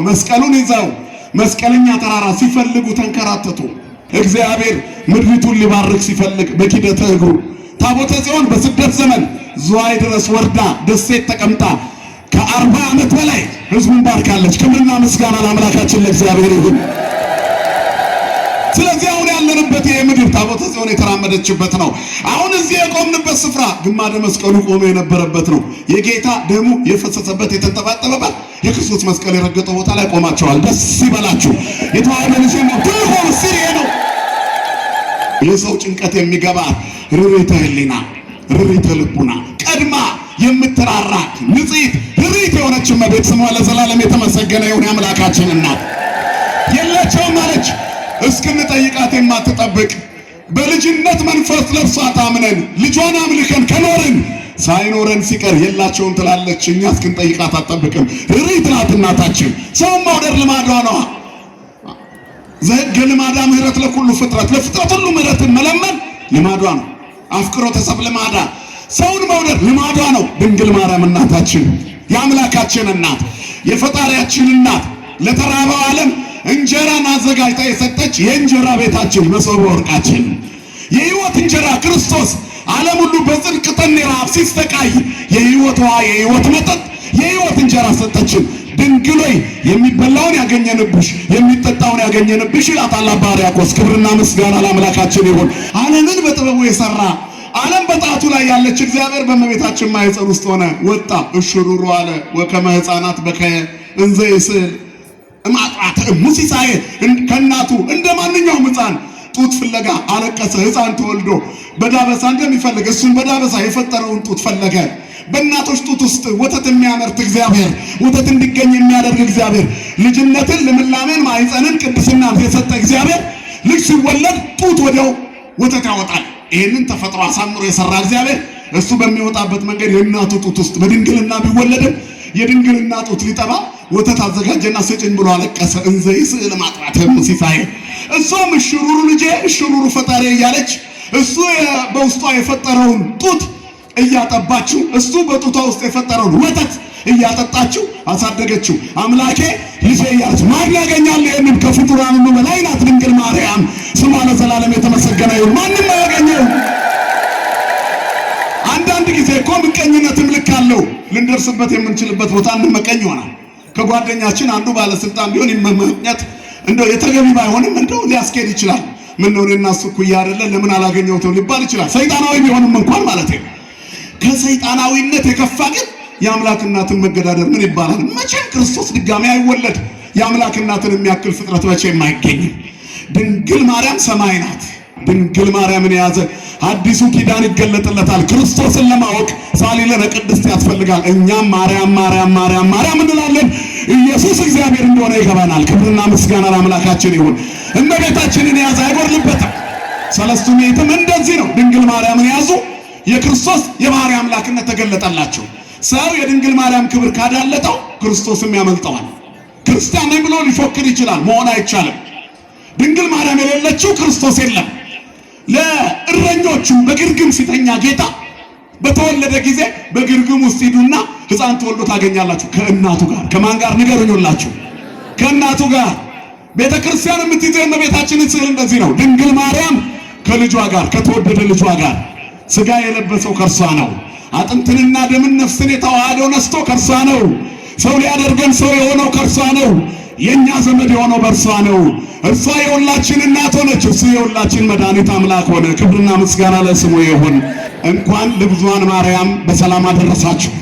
መስቀሉን ይዘው መስቀለኛ ተራራ ሲፈልጉ ተንከራተቱ። እግዚአብሔር ምድሪቱን ሊባርክ ሲፈልግ በኪደተ እግሩ ታቦተ ጽዮን በስደት ዘመን ዝዋይ ድረስ ወርዳ ደሴት ተቀምጣ ከ40 ዓመት በላይ ሕዝቡን ባርካለች። ክብርና ምስጋና ለአምላካችን ለእግዚአብሔር ይሁን። ስለዚህ አሁን ያለንበት የምድር ታቦተ ጽዮን የተራመደችበት ነው። አሁን እዚህ የቆምንበት ስፍራ ግማደ መስቀሉ ቆሞ የነበረበት ነው። የጌታ ደሙ የፈሰሰበት የተንጠባጠበበት የክርስቶስ መስቀል የረገጠው ቦታ ላይ ቆማቸዋል። ደስ ይበላችሁ። የተዋህዶ ልጅ ነው ትልቁ ምስጢር ነው። የሰው ጭንቀት የሚገባት ርሪተ ህሊና ርሪተ ልቡና ቀድማ የምትራራ ንጽሕት ርሪት የሆነች እመቤት ስሟ ለዘላለም የተመሰገነ ይሁን። የአምላካችን እናት የለችውም አለች እስክንጠይቃት የማትጠብቅ በልጅነት መንፈስ ለብሷ ታምነን ልጇን አምልከን ከኖርን ሳይኖረን ሲቀር የላቸውም ትላለች። እኛ እስክንጠይቃት አትጠብቅም። ርሪት ናት እናታችን። ሰውን መውደድ ልማዷ ነው። ዘሕገ ልማዳ ምህረት ለኩሉ ፍጥረት ለፍጥረት ሁሉ ምህረትን መለመን ልማዷ ነው። አፍቅሮተ ሰብእ ልማዳ ሰውን መውደድ ልማዷ ነው። ድንግል ማርያም እናታችን የአምላካችን እናት የፈጣሪያችን እናት ለተራበው ዓለም እንጀራን አዘጋጅታ የሰጠች የእንጀራ ቤታችን መሶበ ወርቃችን የሕይወት እንጀራ ክርስቶስ ዓለም ሁሉ በጽድቅ ጠኔ ረሃብ ሲሰቃይ የሕይወት ውሃ የሕይወት መጠጥ የሕይወት እንጀራ ሰጠችን። ድንግል ሆይ የሚበላውን ያገኘንብሽ የሚጠጣውን ያገኘንብሽ ይላታል አባ ሕርያቆስ። ክብርና ምስጋና ለአምላካችን ይሁን። ዓለምን በጥበቡ የሰራ ዓለም በጣቱ ላይ ያለች እግዚአብሔር በእመቤታችን ማኅፀን ውስጥ ሆነ ወጣ እሽሩሩ አለ ወከመ ሕፃናት በከየ እንዘ ይስዕል ማጥራት ሙሲሳዬ ከእናቱ እንደ ማንኛውም ሕፃን ጡት ፍለጋ አለቀሰ። ሕፃን ተወልዶ በዳበሳ እንደሚፈልግ እሱም በዳበሳ የፈጠረውን ጡት ፈለገ። በእናቶች ጡት ውስጥ ወተት የሚያመርት እግዚአብሔር ወተት እንዲገኝ የሚያደርግ እግዚአብሔር ልጅነትን ልምላሜን ማኅፀንን ቅድስናን የሰጠ እግዚአብሔር ልጅ ሲወለድ ጡት ወዲያው ወተት ያወጣል። ይህንን ተፈጥሮ አሳምሮ የሰራ እግዚአብሔር እሱ በሚወጣበት መንገድ የእናቱ ጡት ውስጥ በድንግልና ቢወለድም የድንግልና ጡት ሊጠባ ወተት አዘጋጀና ስጭኝ ብሎ አለቀሰ። እንዘ ይስዕል ማጥራት ሙሲሳዬ እሷም እሽሩሩ ልጄ እሽሩሩ ፈጣሪ እያለች እሱ በውስጧ የፈጠረውን ጡት እያጠባችው እሱ በጡቷ ውስጥ የፈጠረውን ወተት እያጠጣችው አሳደገችው። አምላኬ ልጄ እያለች ማን ያገኛል? ይህንን ከፍጡራን ሁሉ በላይ ናት ድንግል ማርያም። ስሟ ለዘላለም የተመሰገነ ይሁን። ማንም አያገኘው። አንዳንድ ጊዜ እኮ ምቀኝነትም ልክ አለው። ልንደርስበት የምንችልበት ቦታ እንመቀኝ ይሆናል። ከጓደኛችን አንዱ ባለስልጣን ቢሆን ይመመኘት እንደው የተገቢ ባይሆንም እንደው ሊያስኬድ ይችላል። ምን ነው እኔና እሱ እኩያ አይደለ ለምን አላገኘሁትም ሊባል ይችላል። ሰይጣናዊ ቢሆንም እንኳን ማለት ነው። ከሰይጣናዊነት የከፋ ግን የአምላክ እናትን መገዳደር ምን ይባላል? መቼም ክርስቶስ ድጋሚ አይወለድ። የአምላክ እናትን የሚያክል ፍጥረት መቼም አይገኝም። ድንግል ማርያም ሰማይ ናት። ድንግል ማርያምን የያዘ አዲሱ ኪዳን ይገለጥለታል። ክርስቶስን ለማወቅ ሳሊለነ ቅድስት ያስፈልጋል። እኛም ማርያም ማርያም ማርያም ማርያም እንላለን። ኢየሱስ እግዚአብሔር እንደሆነ ይገባናል። ክብርና ምስጋና ለአምላካችን ይሁን። እመቤታችንን የያዘ አይጎድልበትም። ሰለስቱ ምዕትም እንደዚህ ነው። ድንግል ማርያምን ያዙ። የክርስቶስ የባህሪ አምላክነት ተገለጠላቸው። ሰው የድንግል ማርያም ክብር ካዳለጠው ክርስቶስም ያመልጠዋል። ክርስቲያን ነኝ ብሎ ሊፎክር ይችላል፣ መሆን አይቻልም። ድንግል ማርያም የሌለችው ክርስቶስ የለም። ለእረኞቹ በግርግም ሲተኛ ጌታ በተወለደ ጊዜ በግርግም ውስጥ ሂዱና ሕፃን ተወልዶ ታገኛላችሁ። ከእናቱ ጋር ከማን ጋር ንገሩኝላችሁ? ከእናቱ ጋር። ቤተ ክርስቲያን የምትይዘው የእመቤታችንን ስዕል እንደዚህ ነው። ድንግል ማርያም ከልጇ ጋር ከተወደደ ልጇ ጋር ሥጋ የለበሰው ከእርሷ ነው። አጥንትንና ደምን ነፍስን የተዋሃደው ነስቶ ከእርሷ ነው። ሰው ሊያደርገን ሰው የሆነው ከእርሷ ነው። የኛ ዘመድ የሆነው በእርሷ ነው። እርሷ የሁላችን እናት ሆነች፣ እሱ የሁላችን መድኃኒት አምላክ ሆነ። ክብርና ምስጋና ለስሙ ይሁን። እንኳን ለብዙኃን ማርያም በሰላም አደረሳችሁ።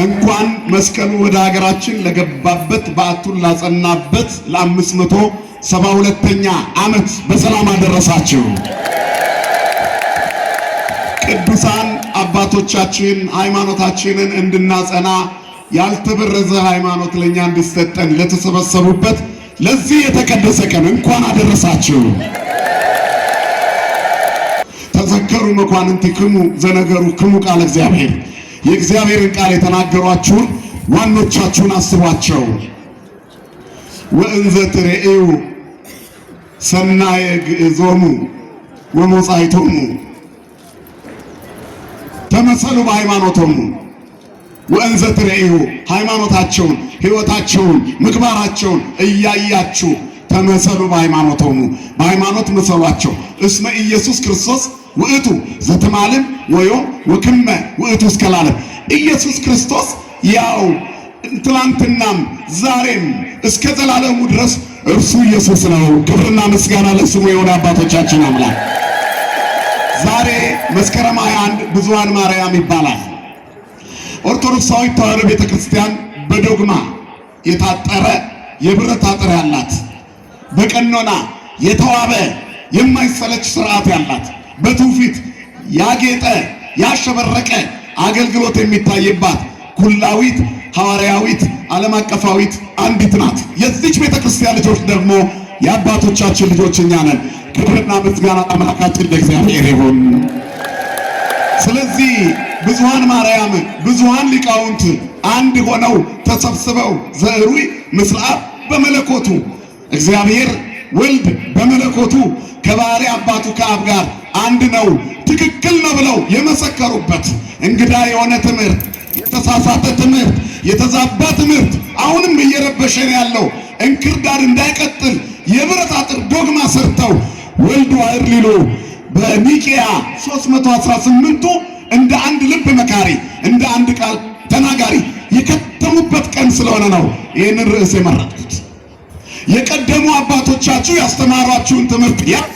እንኳን መስቀሉ ወደ ሀገራችን ለገባበት በዓቱን ላጸናበት ለ572ኛ ዓመት በሰላም አደረሳችሁ። ቅዱሳን አባቶቻችን ሃይማኖታችንን እንድናጸና ያልተበረዘ ሃይማኖት ለኛ እንዲሰጠን ለተሰበሰቡበት ለዚህ የተቀደሰ ቀን እንኳን አደረሳችሁ። ተዘከሩ መኳንንቲክሙ ዘነገሩክሙ ቃለ እግዚአብሔር። የእግዚአብሔርን ቃል የተናገሯችሁን ዋኖቻችሁን አስቧቸው። ወእንዘ ትሬኡ ሰናየ ግዕዞሙ ወሞጻይቶሙ ተመሰሉ በሃይማኖቶሙ። ወእንዘ ትሬዩ ሃይማኖታቸውን፣ ሕይወታቸውን፣ ምግባራቸውን እያያችሁ ተመሰሉ በሃይማኖቶሙ በሃይማኖት መሰሏቸው። እስመ ኢየሱስ ክርስቶስ ውእቱ ዘተማልም ወዮም ወክመ ውእቱ እስከ ለዓለም። ኢየሱስ ክርስቶስ ያው ትላንትናም ዛሬም እስከ ዘላለሙ ድረስ እርሱ ኢየሱስ ነው። ክብርና ምስጋና ለስሙ የሆነ አባቶቻችን አምላክ። ዛሬ መስከረም 21 ብዙኃን ማርያም ይባላል። ኦርቶዶክሳዊ ተዋሕዶ ቤተክርስቲያን በዶግማ የታጠረ የብረት አጥር ያላት፣ በቀኖና የተዋበ የማይሰለች ስርዓት ያላት፣ በትውፊት ያጌጠ ያሸበረቀ አገልግሎት የሚታይባት ኩላዊት ሐዋርያዊት ዓለም አቀፋዊት አንዲት ናት። የዚች ቤተክርስቲያን ልጆች ደግሞ የአባቶቻችን ልጆች እኛ ነን። ክብርና ምስጋና አምላካችን ለእግዚአብሔር ይሁን። ስለዚህ ብዙኃን ማርያም ብዙኃን ሊቃውንት አንድ ሆነው ተሰብስበው ዘዕሩይ ምስለ አብ በመለኮቱ እግዚአብሔር ወልድ በመለኮቱ ከባሕርይ አባቱ ከአብ ጋር አንድ ነው፣ ትክክል ነው ብለው የመሰከሩበት እንግዳ የሆነ ትምህርት፣ የተሳሳተ ትምህርት፣ የተዛባ ትምህርት አሁንም እየረበሸን ያለው እንክርዳድ እንዳይቀጥል የብረት አጥር ዶግማ ሰርተው ወልድ ዋሕድ ሊሉ በኒቅያ 318ቱ እንደ አንድ ልብ መካሪ እንደ አንድ ቃል ተናጋሪ የከተሙበት ቀን ስለሆነ ነው ይህንን ርዕስ የመረጥኩት። የቀደሙ አባቶቻችሁ ያስተማሯችሁን ትምህርት ያዙ።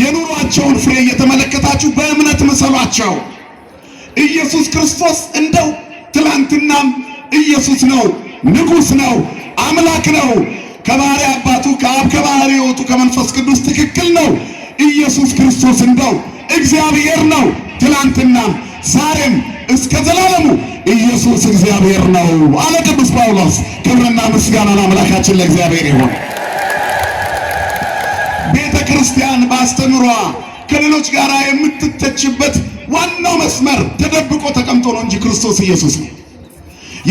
የኑሯቸውን ፍሬ እየተመለከታችሁ በእምነት ምሰሏቸው። ኢየሱስ ክርስቶስ እንደው ትላንትናም ኢየሱስ ነው፣ ንጉሥ ነው፣ አምላክ ነው። ከባሕርይ አባቱ ከአብ ከባሕርይ ሕይወቱ ከመንፈስ ቅዱስ ትክክል ነው። ኢየሱስ ክርስቶስ እንደው እግዚአብሔር ነው። ትላንትናም ዛሬም እስከ ዘላለሙ ኢየሱስ እግዚአብሔር ነው አለ ቅዱስ ጳውሎስ። ክብርና ምስጋና ለአምላካችን ለእግዚአብሔር ይሁን። ቤተ ክርስቲያን በአስተምሯ ከሌሎች ጋር የምትተችበት ዋናው መስመር ተደብቆ ተቀምጦ ነው እንጂ ክርስቶስ ኢየሱስ ነው፣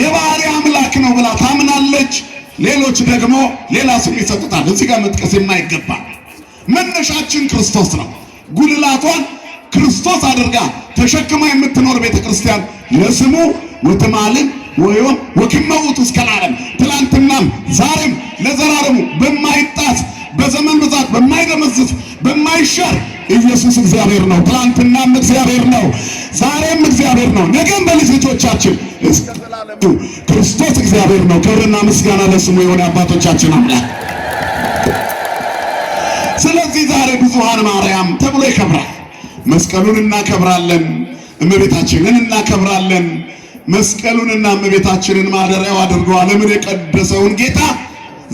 የባሕርይ አምላክ ነው ብላ ታምናለች። ሌሎች ደግሞ ሌላ ስም ይሰጡታል። እዚህ ጋር መጥቀስ የማይገባ መነሻችን ክርስቶስ ነው። ጉልላቷን ክርስቶስ አድርጋ ተሸክማ የምትኖር ቤተክርስቲያን ለስሙ ወትማልም ወዮም ወክመ ውእቱ እስከ ለዓለም፣ ትላንትናም ዛሬም ለዘላለሙ በማይጣስ በዘመን ብዛት በማይደመዝዝ በማይሻር ኢየሱስ እግዚአብሔር ነው። ትላንትናም እግዚአብሔር ነው፣ ዛሬም እግዚአብሔር ነው፣ ነገም በልጅ ልጆቻችን እስከ ዘላለሙ ክርስቶስ እግዚአብሔር ነው። ክብርና ምስጋና ለስሙ የሆነ አባቶቻችን አምላክ። ስለዚህ ዛሬ ብዙኃን ማርያም ተብሎ ይከብራል። መስቀሉን እናከብራለን፣ እመቤታችንን እናከብራለን። መስቀሉንና እመቤታችንን ማደሪያው አድርጎ ዓለምን የቀደሰውን ጌታ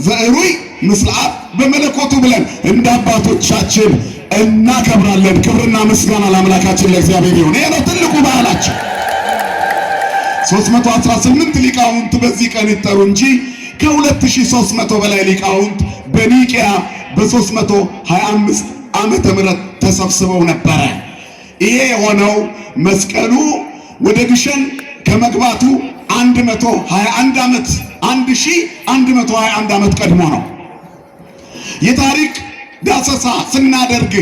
ዘዕሩይ ምስለ አብ በመለኮቱ ብለን እንደ አባቶቻችን እናከብራለን። ክብርና ምስጋና ለአምላካችን ለእግዚአብሔር ይሁን። ይሄ ነው ትልቁ በዓላችን። 318 ሊቃውንት በዚህ ቀን ይጠሩ እንጂ ከ2300 በላይ ሊቃውንት በኒቅያ በ325 ዓመተ ምህረት ተሰብስበው ነበረ። ይሄ የሆነው መስቀሉ ወደ ግሸን ከመግባቱ 121 ዓመት 1121 ዓመት ቀድሞ ነው። የታሪክ ዳሰሳ ስናደርግ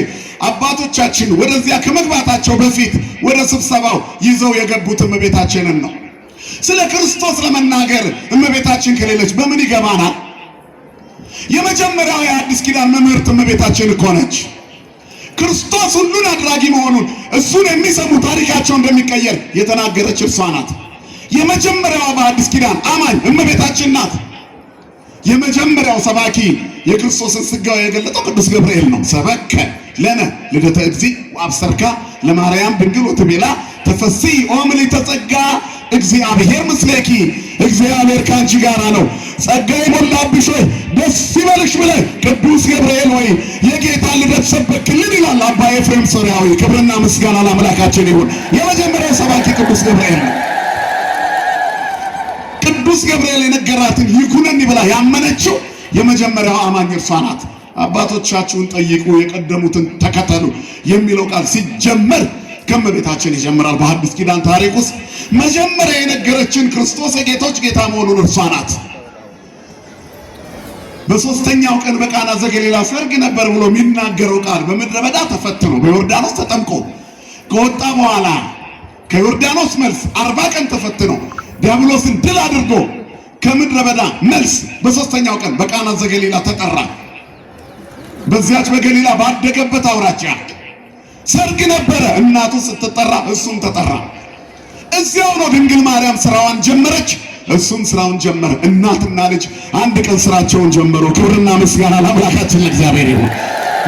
አባቶቻችን ወደዚያ ከመግባታቸው በፊት ወደ ስብሰባው ይዘው የገቡት እመቤታችንን ነው። ስለ ክርስቶስ ለመናገር እመቤታችን ከሌለች በምን ይገባናል? የመጀመሪያው የአዲስ ኪዳን መምህርት እመቤታችን እኮ ነች። ክርስቶስ ሁሉን አድራጊ መሆኑን እሱን የሚሰሙ ታሪካቸው እንደሚቀየር የተናገረች እርሷ ናት። የመጀመሪያዋ በአዲስ ኪዳን አማኝ እመቤታችን ናት። የመጀመሪያው ሰባኪ የክርስቶስን ሥጋዌ የገለጠው ቅዱስ ገብርኤል ነው። ሰበከ ለነ ልደተ እግዚእ ወአብሰርካ ለማርያም ድንግል ወትቤላ ተፈሥሒ ኦ ምልዕተ ጸጋ እግዚአብሔር ምስሌኪ፣ እግዚአብሔር ከአንቺ ጋር ነው፣ ጸጋ የሞላብሽ ሆይ ደስ ይበልሽ ብለህ ቅዱስ ገብርኤል ሆይ የጌታን ልደት ሰበክልን ይላል አባ ኤፍሬም ሶርያዊ። ክብርና ምስጋና ለአምላካችን ይሁን። የመጀመሪያው ሰባኪ ቅዱስ ገብርኤል ነው። ቅዱስ ገብርኤል የነገራትን ይኩነኒ ብላ ያመነችው የመጀመሪያው አማኝ እርሷ ናት። አባቶቻችሁን ጠይቁ የቀደሙትን ተከተሉ የሚለው ቃል ሲጀመር ከእመቤታችን ይጀምራል። በሐዲስ ኪዳን ታሪክ ውስጥ መጀመሪያ የነገረችን ክርስቶስ የጌቶች ጌታ መሆኑን እርሷ ናት። በሦስተኛው ቀን በቃና ዘገሊላ ሰርግ ነበር ብሎ የሚናገረው ቃል በምድረ በዳ ተፈትኖ በዮርዳኖስ ተጠምቆ ከወጣ በኋላ ከዮርዳኖስ መልስ 40 ቀን ተፈትኖ ዲያብሎስን ድል አድርጎ ከምድረ በዳ መልስ በሶስተኛው ቀን በቃና ዘገሊላ ተጠራ። በዚያች በገሊላ ባደገበት አውራጃ ሰርግ ነበረ። እናቱ ስትጠራ እሱም ተጠራ። እዚያው ነው ድንግል ማርያም ስራዋን ጀመረች፣ እሱም ስራውን ጀመረ። እናትና ልጅ አንድ ቀን ስራቸውን ጀመሩ። ክብርና ምስጋና ለአምላካችን ለእግዚአብሔር ይሁን።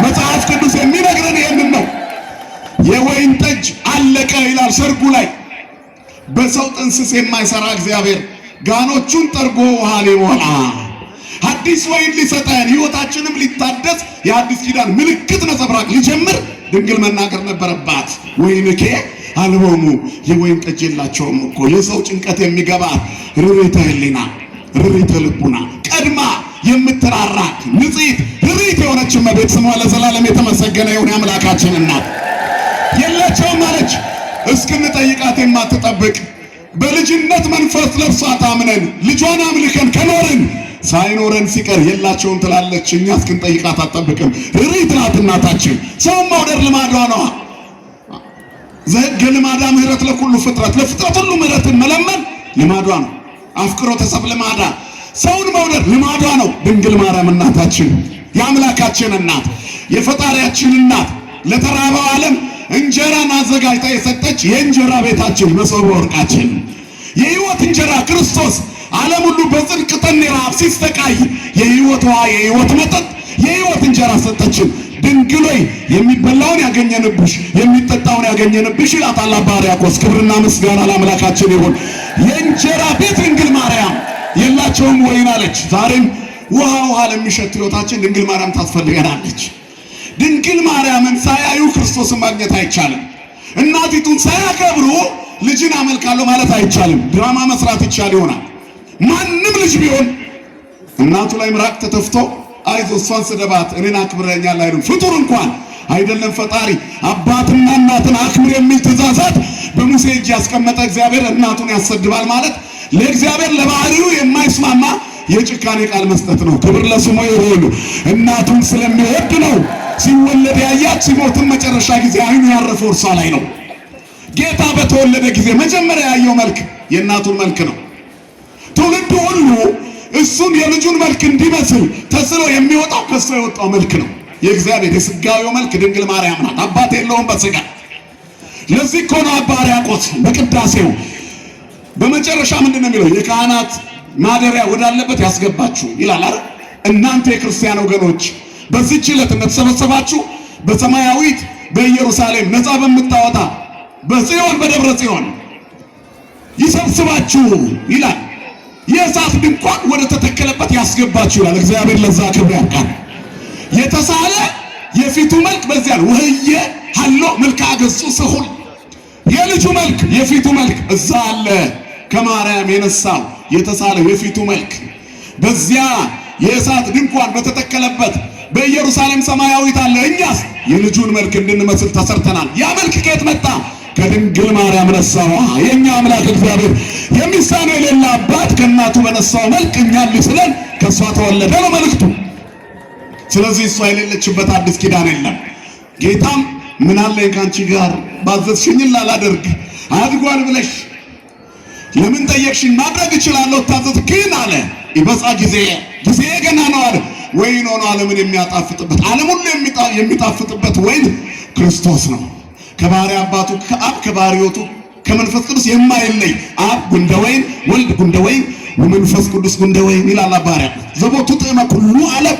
መጽሐፍ ቅዱስ የሚነግረን ይህንን ነው። የወይን ጠጅ አለቀ ይላል ሰርጉ ላይ። በሰው ጥንስስ የማይሰራ እግዚአብሔር ጋኖቹን ጠርጎ ውሃ ሊሞላ አዲስ ወይን ሊሰጠን ሕይወታችንም ሊታደስ የአዲስ ኪዳን ምልክት ነጸብራቅ ሊጀምር ድንግል መናገር ነበረባት። ወይንኬ አልቦሙ የወይን ጠጅ የላቸውም እኮ። የሰው ጭንቀት የሚገባት ርሪተ ሕሊና ርሪተ ልቡና ቀድማ የምትራራ ንጽሕት ርሪት የሆነች እመቤት ስሟ ለዘላለም የተመሰገነ ይሁን። የአምላካችን እናት የላቸውም አለች። እስክንጠይቃት የማትጠብቅ በልጅነት መንፈስ ለብሷ ታምነን ልጇን አምልከን ከኖርን ሳይኖረን ሲቀር የላቸውም ትላለች። እኛ እስክንጠይቃት አትጠብቅም። ርሪት ናት እናታችን። ሰውን መውደድ ልማዷ ነዋ። ዘሕገ ልማዳ ምህረት ለኩሉ ፍጥረት፣ ለፍጥረት ሁሉ ምህረትን መለመን ልማዷ ነው። አፍቅሮተ ሰብእ ልማዳ፣ ሰውን መውደድ ልማዷ ነው። ድንግል ማርያም እናታችን የአምላካችን እናት የፈጣሪያችን እናት ለተራበው ዓለም እንጀራን አዘጋጅታ የሰጠች የእንጀራ ቤታችን መሶበ ወርቃችን የሕይወት እንጀራ ክርስቶስ ዓለም ሁሉ በጽድቅ ጠኔ ረሃብ ሲስተቃይ የሕይወት ውሃ የሕይወት መጠጥ የሕይወት እንጀራ ሰጠችን። ድንግል ሆይ የሚበላውን ያገኘንብሽ የሚጠጣውን ያገኘንብሽ ይላታል አባ ሕርያቆስ። ክብርና ምስጋና ለአምላካችን ይሁን። የእንጀራ ቤት ድንግል ማርያም የላቸውም ወይን አለች። ዛሬም ውሃ ለሚሸት ሕይወታችን ድንግል ማርያም ታስፈልገናለች። ድንግል ማርያምን ሳያዩ ክርስቶስን ማግኘት አይቻልም። እናቲቱን ሳያከብሩ ልጅን አመልካለሁ ማለት አይቻልም። ድራማ መስራት ይቻል ይሆናል። ማንም ልጅ ቢሆን እናቱ ላይ ምራቅ ተተፍቶ አይዞ እሷን ስደባት እኔን አክብረኛል አይልም። ፍጡር እንኳን አይደለም ፈጣሪ አባትና እናትን አክብር የሚል ትእዛዛት በሙሴ እጅ ያስቀመጠ እግዚአብሔር እናቱን ያሰድባል ማለት ለእግዚአብሔር ለባህሪው የማይስማማ የጭካኔ ቃል መስጠት ነው። ክብር ለስሙ ይሁን። እናቱን ስለሚወድ ነው ሲወለድ ያያት፣ ሲሞትም መጨረሻ ጊዜ አይኑ ያረፈው እርሷ ላይ ነው። ጌታ በተወለደ ጊዜ መጀመሪያ ያየው መልክ የእናቱን መልክ ነው። ትውልዱ ሁሉ እሱን የልጁን መልክ እንዲመስል ተስሎ የሚወጣው ከሱ የወጣው መልክ ነው። የእግዚአብሔር የሥጋዌው መልክ ድንግል ማርያም ናት። አባት የለውም በሥጋ። ለዚህ እኮ ነው አባ ሕርያቆስ በቅዳሴው በመጨረሻ ምንድን ነው የሚለው? የካህናት ማደሪያ ወዳለበት ያስገባችሁ ይላል አይደል? እናንተ የክርስቲያን ወገኖች በዚህች ዕለት እንደተሰበሰባችሁ በሰማያዊት በኢየሩሳሌም ነፃ በምታወጣ በጽዮን በደብረ ጽዮን ይሰብስባችሁ ይላል። የእሳት ድንኳን ወደ ተተከለበት ያስገባችሁ ይላል። እግዚአብሔር ለዛ ክብር ያብቃን። የተሳለ የፊቱ መልክ በዚያ ነው። ወህየ ሀሎ መልክዐ ገጹ ስሑል፣ የልጁ መልክ የፊቱ መልክ እዛ አለ። ከማርያም የነሳው የተሳለ የፊቱ መልክ በዚያ የእሳት ድንኳን በተተከለበት በኢየሩሳሌም ሰማያዊት አለ። እኛስ የልጁን መልክ እንድንመስል ተሰርተናል። ያ መልክ ከየት መጣ? ከድንግል ማርያም ነሳው። የኛ አምላክ እግዚአብሔር የሚሳነው የሌለ አባት ከእናቱ በነሳው መልክ እኛን ሊስለን ከእሷ ተወለደ ነው መልእክቱ። ስለዚህ እሷ የሌለችበት አዲስ ኪዳን የለም። ጌታም ምን አለኝ ከአንቺ ጋር ባዘዝሽኝ ላላደርግ አድጓል ብለሽ ለምን ጠየቅሽኝ? ማድረግ እችላለሁ ታዘዝ ግን አለ ይበጻ ጊዜ ገና ነው አለ። ወይን ሆኖ ዓለምን የሚያጣፍጥበት ዓለም ሁሉ የሚጣፍጥበት ወይን ክርስቶስ ነው። ከባሕርይ አባቱ ከአብ ከባሕርይ ሕይወቱ ከመንፈስ ቅዱስ የማይለይ አብ ጉንደ ወይን ወልድ ጉንደ ወይን ወመንፈስ ቅዱስ ጉንደ ወይን ይላል አባ ሕርያቆስ። ዘቦቱ ጥዕመ ኩሉ ዓለም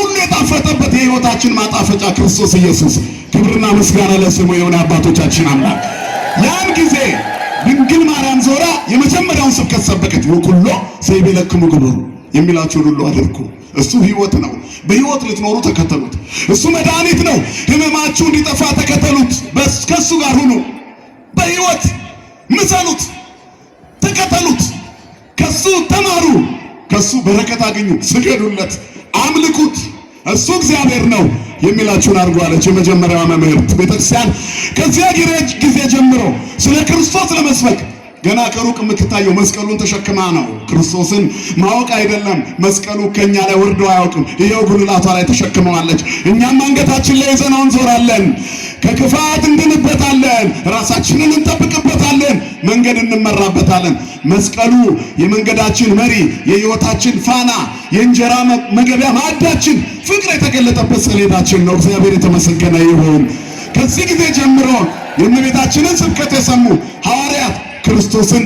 ሁሉ የጣፈጠበት የሕይወታችን ማጣፈጫ ክርስቶስ ኢየሱስ። ክብርና ምስጋና ለስሙ የሆነ አባቶቻችን አምላክ። ያን ጊዜ ድንግል ማርያም ዞራ የመጀመሪያውን ስብከት ሰበከች። ወኩሎ ዘይቤለክሙ ግበሩ፣ የሚላችሁን ሁሉ አድርጉ። እሱ ሕይወት ነው። በሕይወት ልትኖሩ ተከተሉት። እሱ መድኃኒት ነው። ሕመማችሁ እንዲጠፋ ተከተሉት። ከእሱ ጋር ሁኑ። በሕይወት ምሰሉት፣ ተከተሉት። ከሱ ተማሩ፣ ከሱ በረከት አግኙ። ስገዱለት፣ አምልኩት። እሱ እግዚአብሔር ነው የሚላችሁን አድርጉ አለች የመጀመሪያዋ መምህርት ቤተክርስቲያን። ከዚያ ጊዜ ጀምሮ ስለ ክርስቶስ ለመስበክ ገና ከሩቅ የምትታየው መስቀሉን ተሸክማ ነው። ክርስቶስን ማወቅ አይደለም፣ መስቀሉ ከኛ ላይ ወርዶ አያውቅም። ይሄው ጉልላቷ ላይ ተሸክመዋለች። እኛም አንገታችን ላይ ይዘነው እንዞራለን። ከክፋት እንድንበታለን፣ ራሳችንን እንጠብቅበታለን፣ መንገድ እንመራበታለን። መስቀሉ የመንገዳችን መሪ፣ የሕይወታችን ፋና፣ የእንጀራ መገቢያ ማዕዳችን፣ ፍቅር የተገለጠበት ሰሌዳችን ነው። እግዚአብሔር የተመሰገነ ይሁን። ከዚህ ጊዜ ጀምሮ የእመቤታችንን ስብከት የሰሙ ሐዋርያት ክርስቶስን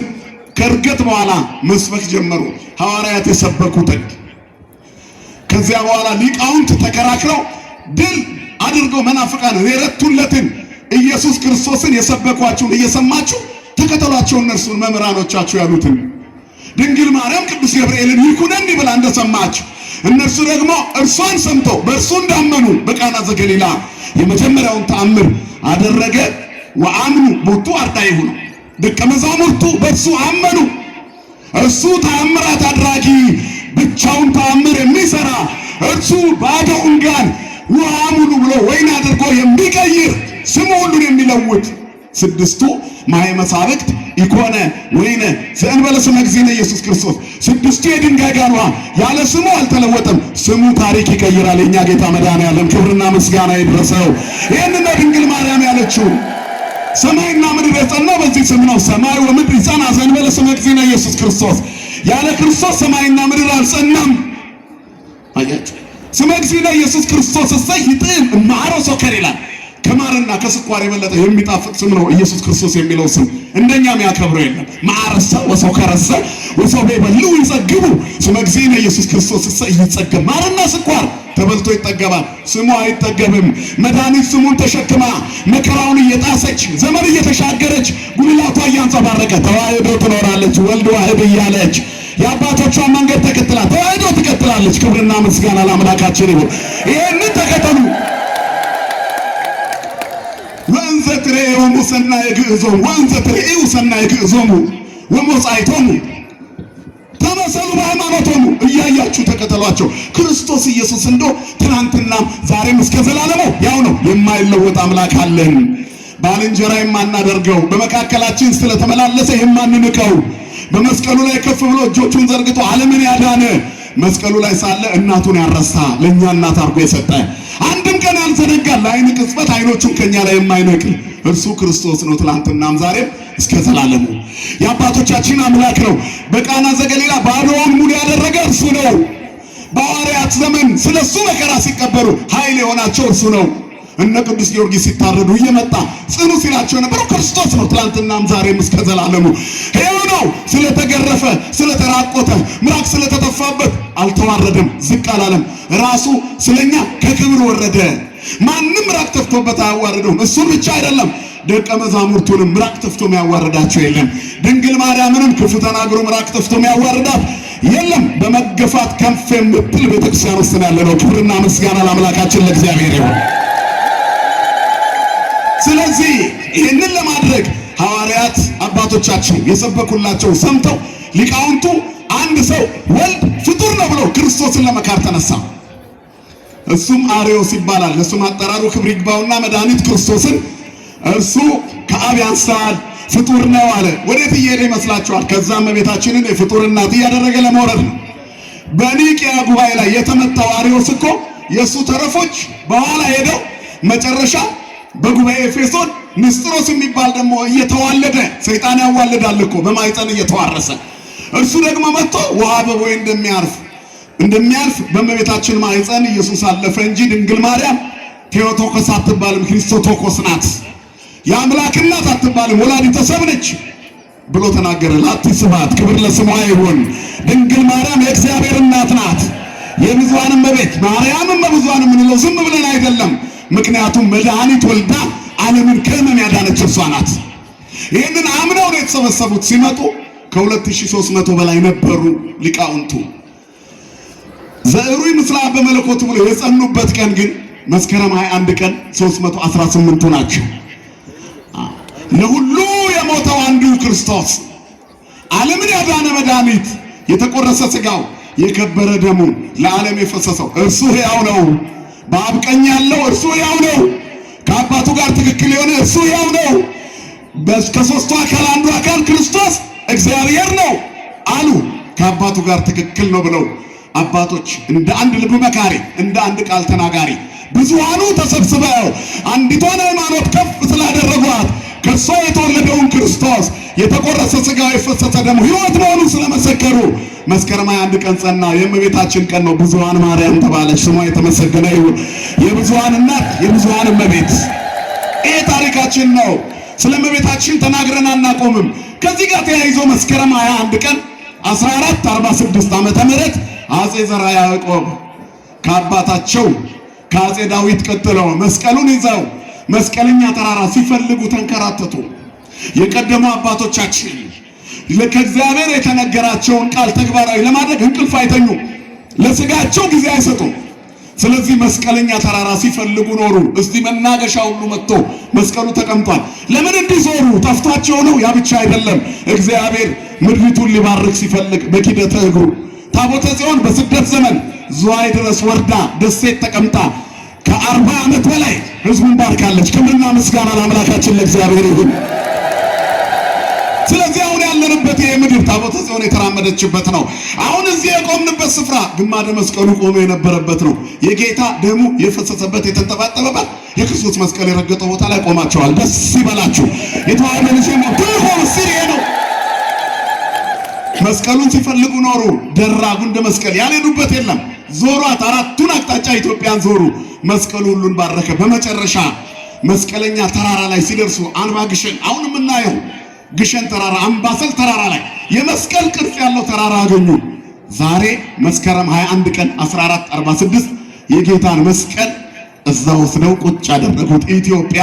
ከእርገት በኋላ መስበክ ጀመሩ። ሐዋርያት የሰበኩትን ከዚያ በኋላ ሊቃውንት ተከራክረው ድል አድርገው መናፍቃን የረቱለትን ኢየሱስ ክርስቶስን የሰበኳችሁን እየሰማችሁ ተከተሏቸው፣ እነርሱን መምህራኖቻችሁ ያሉትን። ድንግል ማርያም ቅዱስ ገብርኤልን ይኩነኒ ብላ እንደሰማች እነርሱ ደግሞ እርሷን ሰምተው በእርሱ እንዳመኑ በቃና ዘገሊላ የመጀመሪያውን ተአምር አደረገ። ወአምኑ ቦቱ አርዳኢሁ ነው። ደቀ መዛሙርቱ በእርሱ አመኑ። እርሱ ተአምራት አድራጊ፣ ብቻውን ተአምር የሚሰራ እርሱ ባዶ እንጋን ውሃ ሙሉ ብሎ ወይን አድርጎ የሚቀይር ስሙ ሁሉን የሚለውጥ ስድስቱ ማየ መሳብክት ኢኮነ ወይነ ዘእንበለ ስመ እግዚእነ ኢየሱስ ክርስቶስ ስድስቱ የድንጋይ ጋን ውሃ ያለ ስሙ አልተለወጠም። ስሙ ታሪክ ይቀይራል። የኛ ጌታ መድኃኔዓለም ክብርና ምስጋና ይድረሰው። ይህንን ድንግል ማርያም ያለችው ሰማይና ምድር የጸናው በዚህ ስም ነው። ሰማይ ወምድር ይጸና ዘእንበለ ስመ እግዚእነ ኢየሱስ ክርስቶስ። ያለ ክርስቶስ ሰማይና ምድር አልጸናም። አያችሁ፣ ስመ እግዚእነ ኢየሱስ ክርስቶስ እሰይ ይጥም ማሮ ሶከር ይላል። ከማርና ከስኳር የበለጠ የሚጣፍጥ ስም ነው ኢየሱስ ክርስቶስ የሚለው ስም። እንደኛም ያከብረው የለም። ማረሰ ወሶከረሰ ወሶቤ በሉ ይጸግቡ ስመ እግዚእነ ኢየሱስ ክርስቶስ እሰይ ይጸገብ። ማርና ስኳር ተበልቶ ይጠገባል፣ ስሙ አይጠገብም። መድኃኒት ስሙን ተሸክማ መከራውን እየጣሰች ዘመን እየተሻገረች ጉልላቷ እያንጸባረቀ ተዋህዶ ትኖራለች። ወልድ ዋህድ እያለች የአባቶቿን መንገድ ተከትላ ተዋህዶ ትቀጥላለች። ክብርና ምስጋና ለአምላካችን ይሁን። ይህንን ተከተሉ። ወእንዘ ትሬዮሙ ሰናየ ግዕዞሙ ወእንዘ ትሬዩ ሰናየ ግዕዞሙ ወሞጻይቶሙ ተመሰሉ በሃይማኖቶሙ። እያያችሁ ተከተሏቸው። ክርስቶስ ኢየሱስ እንዶ ትናንትናም ዛሬም እስከ ዘላለሙ ያው ነው። የማይለወጥ አምላክ አለን። ባልንጀራ የማናደርገው በመካከላችን ስለተመላለሰ የማንንቀው በመስቀሉ ላይ ከፍ ብሎ እጆቹን ዘርግቶ ዓለምን ያዳነ መስቀሉ ላይ ሳለ እናቱን ያረሳ ለኛ እናት አርጎ የሰጠ አንድም ቀን ያልዘነጋ ለዓይን ቅጽበት ዓይኖቹን ከኛ ላይ የማይነቅል እርሱ ክርስቶስ ነው። ትላንትናም ዛሬም እስከ ዘላለሙ የአባቶቻችን አምላክ ነው። በቃና ዘገሊላ ባዶውን ሙሉ ያደረገ እርሱ ነው። በሐዋርያት ዘመን ስለሱ መከራ ሲቀበሉ ኃይል የሆናቸው እርሱ ነው። እነ ቅዱስ ጊዮርጊስ ሲታረዱ እየመጣ ጽኑ ሲላቸው የነበረው ክርስቶስ ነው። ትላንትናም ዛሬም እስከ ዘላለሙ ሕያው ነው። ስለተገረፈ ስለተራቆተ ምራቅ ስለተተፋበት አልተዋረደም፣ ዝቅ አላለም። ራሱ ስለኛ ከክብር ወረደ። ማንም ምራቅ ተፍቶበት አያዋርደውም። እሱን ብቻ አይደለም ደቀ መዛሙርቱንም ምራቅ ተፍቶ የሚያዋርዳቸው የለም። ድንግል ማርያምንም ክፉ ተናግሮ ምራቅ ተፍቶ የሚያዋርዳት የለም። በመገፋት ከፍ የምትል ቤተክርስቲያን ውስጥ ያለነው። ክብርና ምስጋና ለአምላካችን ለእግዚአብሔር ይሁን። ስለዚህ ይህንን ለማድረግ ሐዋርያት አባቶቻችን የሰበኩላቸው ሰምተው ሊቃውንቱ አንድ ሰው ወልድ ፍጡር ነው ብሎ ክርስቶስን ለመካር ተነሳ። እሱም አርዮስ ይባላል። ለሱም አጠራሩ ክብር ይግባውና መድኃኒት ክርስቶስን እርሱ ከአብ ያንሳል ፍጡር ነው አለ። ወዴት እየሄደ ይመስላችኋል? ከዛም እመቤታችንን የፍጡር እናት እያደረገ ለመውረድ ነው። በኒቅያ ጉባኤ ላይ የተመታው አርዮስ እኮ የእሱ ተረፎች በኋላ ሄደው መጨረሻ በጉባኤ ኤፌሶን ንስጥሮስ የሚባል ደግሞ እየተዋለደ ሰይጣን ያዋልዳል እኮ በማይፀን እየተዋረሰ እርሱ ደግሞ መጥቶ ውሃ በቦይ እንደሚያልፍ በእመቤታችን ማይፀን ኢየሱስ አለፈ እንጂ ድንግል ማርያም ቴዎቶኮስ አትባልም፣ ክርስቶቶኮስ ናት። የአምላክ እናት አትባልም፣ ወላዲተ ሰብ ነች ብሎ ተናገረ። ላቲ ስብሐት ክብር ለስሟ ይሁን። ድንግል ማርያም የእግዚአብሔር እናት ናት፣ የብዙኃን እመቤት። ማርያምም በብዙኃን የምንለው ዝም ብለን አይደለም። ምክንያቱም መድኃኒት ወልዳ ዓለምን ከሕመም ያዳነች እርሷ ናት። ይህንን አምነው ነው የተሰበሰቡት። ሲመጡ ከ2300 በላይ ነበሩ ሊቃውንቱ። ዘዕሩይ ምስለ አብ በመለኮቱ ብሎ የጸኑበት ቀን ግን መስከረም 21 ቀን 318ቱ ናቸው። ለሁሉ የሞተው አንዱ ክርስቶስ ዓለምን ያዳነ መድኃኒት የተቆረሰ ሥጋው የከበረ ደሙ ለዓለም የፈሰሰው እርሱ ሕያው ነው። በአብ ቀኝ ያለው እርሱ ሕያው ነው። ከአባቱ ጋር ትክክል የሆነ እርሱ ሕያው ነው። ከሦስቱ አካል አንዱ አካል ክርስቶስ እግዚአብሔር ነው አሉ። ከአባቱ ጋር ትክክል ነው ብለው አባቶች እንደ አንድ ልብ መካሪ፣ እንደ አንድ ቃል ተናጋሪ ብዙሃኑ ተሰብስበው አንዲቷን ሃይማኖት ከፍ ስላደረጓት ከሷ የተወለደውን ክርስቶስ የተቆረሰ ሥጋው የፈሰሰ ደሙ ሕይወት መሆኑን ስለመሰከሩ መስከረም 21 ቀን ጸና። የእመቤታችን ቀን ነው። ብዙሃን ማርያም ተባለች። ስሟ የተመሰገነ ይሁን። የብዙሃን እናት፣ የብዙሃን እመቤት። ይሄ ታሪካችን ነው። ስለ እመቤታችን ተናግረን አናቆምም። ከዚህ ጋር ተያይዞ መስከረም 21 ቀን 1446 ዓመተ ምህረት አጼ ዘርዓ ያዕቆብ ከአባታቸው ከአጼ ዳዊት ቀጥለው መስቀሉን ይዘው መስቀለኛ ተራራ ሲፈልጉ ተንከራተቱ። የቀደሙ አባቶቻችን ከእግዚአብሔር የተነገራቸውን ቃል ተግባራዊ ለማድረግ እንቅልፍ አይተኙ፣ ለስጋቸው ጊዜ አይሰጡም። ስለዚህ መስቀለኛ ተራራ ሲፈልጉ ኖሩ። እስቲ መናገሻ ሁሉ መጥቶ መስቀሉ ተቀምጧል። ለምን እንዲዞሩ ጠፍቷቸው ነው? ያ ብቻ አይደለም። እግዚአብሔር ምድሪቱን ሊባርክ ሲፈልግ በኪደተ እግሩ ታቦተ ጽዮን በስደት ዘመን ዝዋይ ድረስ ወርዳ ደሴት ተቀምጣ ከ40 ዓመት በላይ ህዝቡን ባርካለች። ክብርና ምስጋና ለአምላካችን ለእግዚአብሔር ይሁን። ስለዚህ አሁን ያለንበት የምድር ታቦተ ጽዮን የተራመደችበት ነው። አሁን እዚህ የቆምንበት ስፍራ ግማደ መስቀሉ ቆሞ የነበረበት ነው። የጌታ ደሙ የፈሰሰበት የተንጠባጠበበት የክርስቶስ መስቀል የረገጠው ቦታ ላይ ቆማቸዋል። ደስ ይበላችሁ። የተዋሕዶ ልጅ ነው። ትሆ ሲሪ ነው። መስቀሉን ሲፈልጉ ኖሩ። ደራ ጉንደ መስቀል ያልሄዱበት የለም። ዞሯት፣ አራቱን አቅጣጫ ኢትዮጵያን ዞሩ። መስቀሉ ሁሉን ባረከ። በመጨረሻ መስቀለኛ ተራራ ላይ ሲደርሱ አንባ ግሸን፣ አሁን የምናየው ግሸን ተራራ፣ አምባሰል ተራራ ላይ የመስቀል ቅርጽ ያለው ተራራ አገኙ። ዛሬ መስከረም 21 ቀን 1446 የጌታን መስቀል እዛ ወስደው ቁጭ አደረጉት። ኢትዮጵያ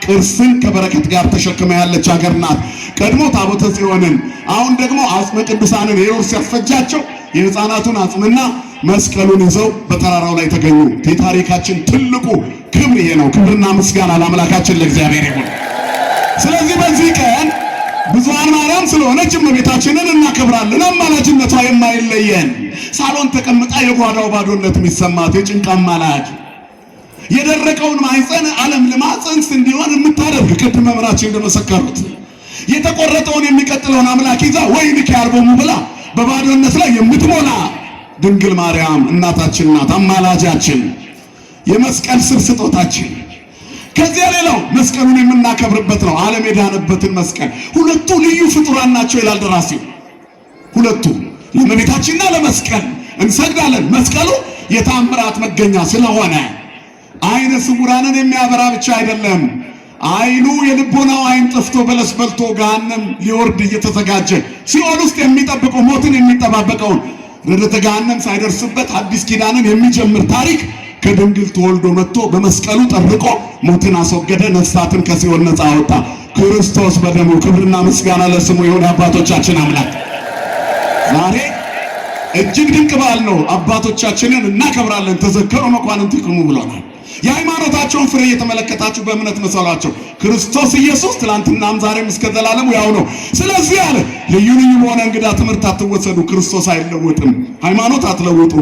ቅርስን ከበረከት ጋር ተሸክማ ያለች ሀገር ናት። ቀድሞ ታቦተ ጽዮንን፣ አሁን ደግሞ አጽመ ቅዱሳንን ሄሮድስ ሲያስፈጃቸው የሕፃናቱን አጽምና መስቀሉን ይዘው በተራራው ላይ ተገኙ። የታሪካችን ትልቁ ክብር ይሄ ነው። ክብርና ምስጋና ለአምላካችን ለእግዚአብሔር ይሁን። ስለዚህ በዚህ ቀን ብዙሃን ማርያም ስለሆነች እመቤታችንን እናከብራለን። አማላጅነቷ የማይለየን፣ ሳሎን ተቀምጣ የጓዳው ባዶነት የሚሰማት የጭንቅ አማላጅ፣ የደረቀውን ማህፀን ዓለም ለማጽንስ እንዲሆን የምታደርግ ቅድመ መምህራችን እንደመሰከሩት የተቆረጠውን የሚቀጥለውን አምላክ ይዛ ወይንኪ አልቦሙ ብላ በባዶነት ላይ የምትሞላ ድንግል ማርያም እናታችን ናት። አማላጃችን፣ የመስቀል ስር ስጦታችን። ከዚያ ሌላው መስቀሉን የምናከብርበት ነው። ዓለም የዳነበትን መስቀል። ሁለቱ ልዩ ፍጡራን ናቸው ይላል ደራሲው። ሁለቱ ለእመቤታችንና ለመስቀል እንሰግዳለን። መስቀሉ የተአምራት መገኛ ስለሆነ አይነ ስውራንን የሚያበራ ብቻ አይደለም። አይኑ የልቦናው አይን ጠፍቶ በለስ በልቶ ገሃነም ሊወርድ እየተዘጋጀ ሲኦል ውስጥ የሚጠብቀው ሞትን የሚጠባበቀውን ወደ ገሃነም ሳይደርስበት አዲስ ኪዳንን የሚጀምር ታሪክ ከድንግል ተወልዶ መጥቶ በመስቀሉ ጠብቆ ሞትን አስወገደ፣ ነፍሳትን ከሲኦል ነፃ አወጣ። ክርስቶስ በደሙ ክብርና ምስጋና ለስሙ ይሁን። አባቶቻችን አምላክ ዛሬ እጅግ ድንቅ በዓል ነው። አባቶቻችንን እናከብራለን። ተዘከሩ መኳንንቲክሙ ብሎናል። የሃይማኖታቸውን ፍሬ እየተመለከታችሁ በእምነት መሰሏቸው። ክርስቶስ ኢየሱስ ትላንትናም ዛሬም እስከ ዘላለሙ ያው ነው። ስለዚህ አለ ልዩ ልዩ በሆነ እንግዳ ትምህርት አትወሰዱ። ክርስቶስ አይለወጥም። ሃይማኖት አትለውጡ።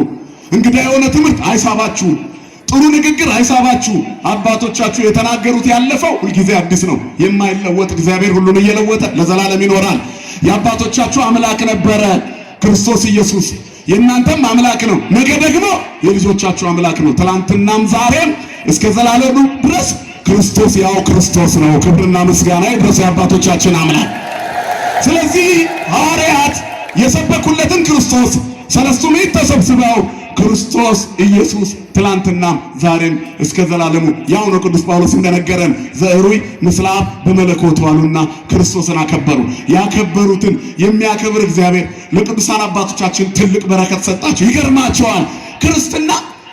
እንግዳ የሆነ ትምህርት አይሳባችሁ። ጥሩ ንግግር አይሳባችሁ። አባቶቻችሁ የተናገሩት ያለፈው ሁልጊዜ አዲስ ነው። የማይለወጥ እግዚአብሔር ሁሉን እየለወጠ ለዘላለም ይኖራል። የአባቶቻችሁ አምላክ ነበረ ክርስቶስ ኢየሱስ። የእናንተም አምላክ ነው። ነገ ደግሞ የልጆቻችሁ አምላክ ነው። ትላንትናም ዛሬም እስከ ዘላለሙ ድረስ ክርስቶስ ያው ክርስቶስ ነው። ክብርና ምስጋና ይድረስ የአባቶቻችን አምላክ። ስለዚህ ሐዋርያት የሰበኩለትን ክርስቶስ ሰለስቱ ምዕት ተሰብስበው ክርስቶስ ኢየሱስ ትላንትናም ዛሬም እስከ ዘላለሙ ያው ነው። ቅዱስ ጳውሎስ እንደነገረን ዘዕሩይ ምስለ አብ በመለኮቱ አሉና ክርስቶስን አከበሩ። ያከበሩትን የሚያከብር እግዚአብሔር ለቅዱሳን አባቶቻችን ትልቅ በረከት ሰጣቸው። ይገርማቸዋል። ክርስትና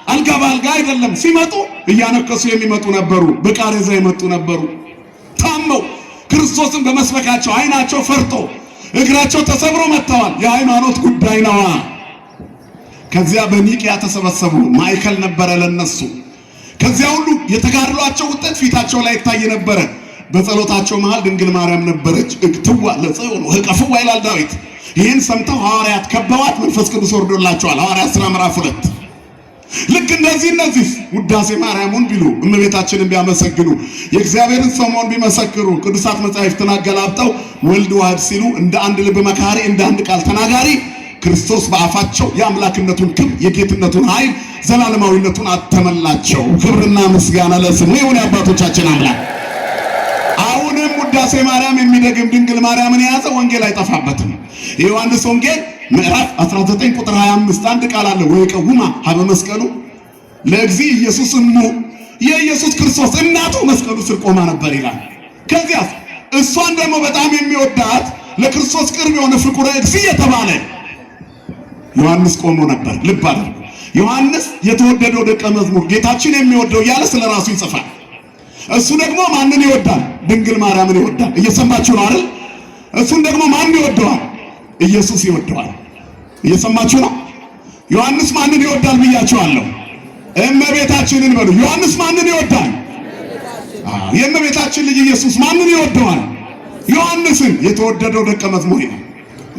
አልጋ በአልጋ አይደለም። ሲመጡ እያነከሱ የሚመጡ ነበሩ። በቃሬዛ የመጡ ነበሩ። ታመው ክርስቶስን በመስበካቸው ዓይናቸው ፈርጦ እግራቸው ተሰብሮ መጥተዋል። የሃይማኖት ጉዳይ ነዋ። ከዚያ በኒቅያ ተሰበሰቡ። ማዕከል ነበረ ለነሱ። ከዚያ ሁሉ የተጋድሏቸው ውጤት ፊታቸው ላይ ይታይ ነበረ። በጸሎታቸው መሃል ድንግል ማርያም ነበረች። እክትዋ ለጽዮን ወህቀፍዋ ይላል ዳዊት። ይህን ሰምተው ሐዋርያት ከበዋት መንፈስ ቅዱስ ወርዶላቸዋል። ሐዋርያት ሥራ ምዕራፍ 2 ልክ እነዚህ ውዳሴ ማርያምን ቢሉ እመቤታችንን ቢያመሰግኑ የእግዚአብሔርን ሰው መሆን ቢመሰክሩ ቅዱሳት መጻሕፍትን አገላብጠው ወልድ ዋህድ ሲሉ እንደ አንድ ልብ መካሪ እንደ አንድ ቃል ተናጋሪ ክርስቶስ በአፋቸው የአምላክነቱን ክብር የጌትነቱን ኃይል ዘላለማዊነቱን አተመላቸው። ክብርና ምስጋና ለስሙ ይሁን የአባቶቻችን አምላክ። አሁንም ውዳሴ ማርያም የሚደግም ድንግል ማርያምን የያዘ ወንጌል አይጠፋበትም። የዮሐንስ ወንጌል ምዕራፍ 19 ቁጥር 25 አንድ ቃል አለ። ወይቀውማ ሀበ መስቀሉ ለእግዚእ ኢየሱስ እሙ የኢየሱስ ክርስቶስ እናቱ መስቀሉ ስር ቆማ ነበር ይላል። ከዚያስ እሷን ደግሞ በጣም የሚወዳት ለክርስቶስ ቅርብ የሆነ ፍቁረ እግዚእ የተባለ ዮሐንስ ቆሞ ነበር። ልብ አድርጉ። ዮሐንስ የተወደደው ደቀ መዝሙር ጌታችን የሚወደው እያለ ስለራሱ ይጽፋል። እሱ ደግሞ ማንን ይወዳል? ድንግል ማርያምን ይወዳል። እየሰማችሁ ነው አይደል? እሱን ደግሞ ማን ይወደዋል? ኢየሱስ ይወደዋል። እየሰማችሁ ነው? ዮሐንስ ማንን ይወዳል ብያችኋለሁ? እመቤታችንን በሉ። ዮሐንስ ማንን ይወዳል? የእመቤታችን ልጅ ኢየሱስ ማንን ይወደዋል? ዮሐንስን። የተወደደው ደቀ መዝሙር ነው።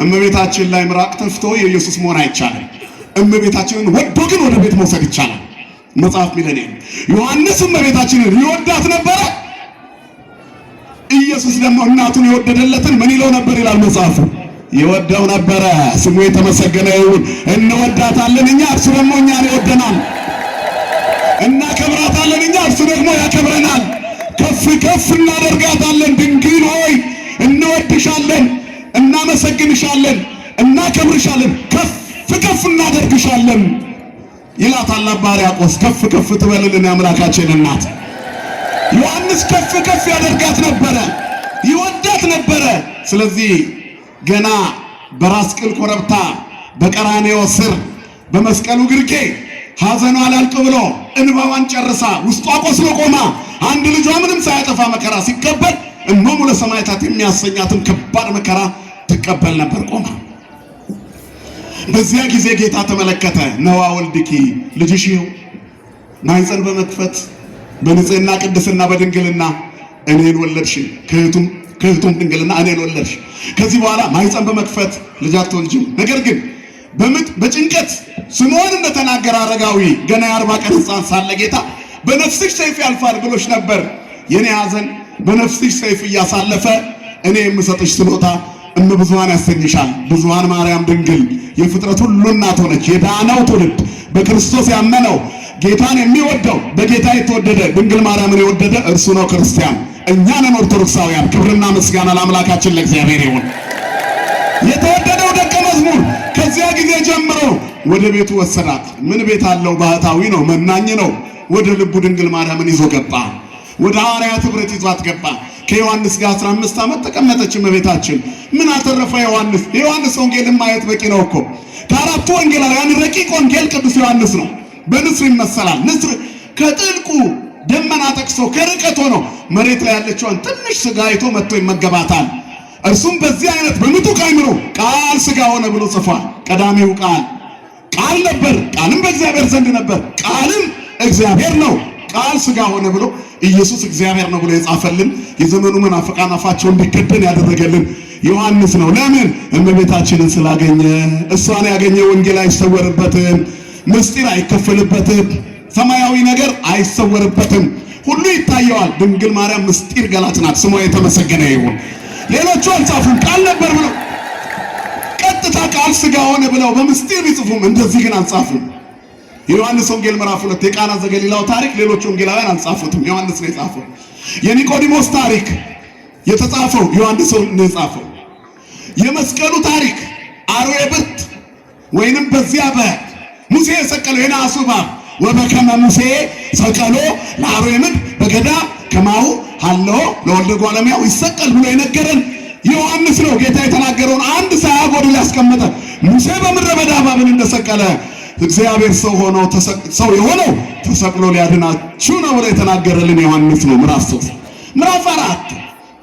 እመቤታችን ላይ ምራቅ ተፍቶ የኢየሱስ መሆን አይቻልም። እመቤታችንን ወዶ ግን ወደ ቤት መውሰድ ይቻላል። መጽሐፍ ሚለኔ ዮሐንስ እመቤታችንን ይወዳት ነበረ። ኢየሱስ ደግሞ እናቱን የወደደለትን ምን ይለው ነበር ይላል መጽሐፉ? ይወደው ነበረ። ስሙ የተመሰገነ ይሁን። እንወዳታለን እኛ፣ እርሱ ደግሞ እኛን ይወደናል። እናከብራታለን እኛ፣ እርሱ ደግሞ ያከብረናል። ከፍ ከፍ እናደርጋታለን። ድንግል ሆይ እንወድሻለን፣ እናመሰግንሻለን፣ እናከብርሻለን፣ ከፍ ከፍ እናደርግሻለን ይላታል አባ ሕርያቆስ። ከፍ ከፍ ትበልልን የአምላካችን እናት። ዮሐንስ ከፍ ከፍ ያደርጋት ነበረ፣ ይወዳት ነበረ። ስለዚህ ገና በራስ ቅል ኮረብታ በቀራንዮ ስር በመስቀሉ ግርጌ ሐዘኗ አላልቅ ብሎ እንባዋን ጨርሳ ውስጧ ቆስሎ ቆማ አንድ ልጇ ምንም ሳያጠፋ መከራ ሲቀበል እሞሙ ለሰማዕታት የሚያሰኛትን ከባድ መከራ ትቀበል ነበር ቆማ። በዚያ ጊዜ ጌታ ተመለከተ። ነዋ ወልድኪ ልጅሽ ይኸው ማኅፀን በመክፈት በንጽህና ቅድስና በድንግልና እኔን ወለድሽ፣ ከእህቱም ድንግልና እኔን ወለድሽ። ከዚህ በኋላ ማኅፀን በመክፈት ልጅ አትወልጂም። ነገር ግን በምጥ በጭንቀት ስምዖን እንደተናገረ አረጋዊ ገና የ40 ቀን ሕፃን ሳለ ጌታ በነፍስሽ ሰይፍ ያልፋል ብሎሽ ነበር። የኔ ሐዘን በነፍስሽ ሰይፍ እያሳለፈ እኔ የምሰጥሽ ስጦታ እመብዙኃን ያሰኝሻል። ብዙኃን ማርያም ድንግል የፍጥረት ሁሉ እናት ሆነች። የዳነው ትውልድ በክርስቶስ ያመነው ጌታን የሚወደው በጌታ የተወደደ ድንግል ማርያምን የወደደ እርሱ ነው ክርስቲያን። እኛ ነን ኦርቶዶክሳውያን። ክብርና ምስጋና ለአምላካችን ለእግዚአብሔር ይሁን። የተወደደው ደቀ መዝሙር ከዚያ ጊዜ ጀምሮ ወደ ቤቱ ወሰዳት። ምን ቤት አለው? ባህታዊ ነው፣ መናኝ ነው። ወደ ልቡ ድንግል ማርያምን ይዞ ገባ። ወደ ሐዋርያት ኅብረት ይዟት ገባ። ከዮሐንስ ጋር 15 ዓመት ተቀመጠች እመቤታችን። ምን አተረፈ ዮሐንስ? የዮሐንስ ወንጌልን ማየት በቂ ነው እኮ። ከአራቱ ወንጌላውያን ረቂቅ ወንጌል ቅዱስ ዮሐንስ ነው። በንስር ይመሰላል። ንስር ከጥልቁ ደመና ጠቅሶ ከርቀት ሆኖ መሬት ላይ ያለችውን ትንሽ ስጋ አይቶ መጥቶ ይመገባታል። እርሱም በዚህ አይነት በምጡቅ አእምሮ ቃል ስጋ ሆነ ብሎ ጽፏል። ቀዳሚው ቃል ነበር፣ ቃልም በእግዚአብሔር ዘንድ ነበር፣ ቃልም እግዚአብሔር ነው። ቃል ስጋ ሆነ ብሎ ኢየሱስ እግዚአብሔር ነው ብሎ የጻፈልን የዘመኑ መናፍቃን አፋቸው እንዲከደን ያደረገልን ዮሐንስ ነው። ለምን? እመቤታችንን ስላገኘ። እሷን ያገኘ ወንጌል አይሰወርበትም፣ ምስጢር አይከፈልበትም፣ ሰማያዊ ነገር አይሰወርበትም፣ ሁሉ ይታየዋል። ድንግል ማርያም ምስጢር ገላጭ ናት። ስሟ የተመሰገነ ይሁን። ሌሎቹ አልጻፉም፣ ቃል ነበር ብለው ቀጥታ ቃል ስጋ ሆነ ብለው በምስጢር ቢጽፉም እንደዚህ ግን አልጻፉም። የዮሐንስ ወንጌል ምዕራፍ 2 የቃና ዘገሊላው ታሪክ ሌሎች ወንጌላውያን አልጻፉትም፣ ዮሐንስ ነው የጻፈው። የኒቆዲሞስ ታሪክ የተጻፈው ዮሐንስ ነው የጻፈው። የመስቀሉ ታሪክ አርዌ ብርት ወይንም በዚያ በሙሴ የሰቀለው የነሐሱ እባብ ወበከመ ሙሴ ሰቀሎ ለአርዌ ምድር በገዳም ከማሁ ሀለዎ ለወልደ እጓለ እመሕያው ይሰቀል ብሎ የነገረን ዮሐንስ ነው። ጌታ የተናገረውን አንድ ሳያጎድል ያስቀመጠ ሙሴ በምድረ በዳ እባብን እንደሰቀለ እግዚአብሔር ሰው የሆነው ተሰቅሎ ሊያድናችሁ ነው ብሎ የተናገረልን ዮሐንስ ነው። ምዕራፍ 3 ምዕራፍ 4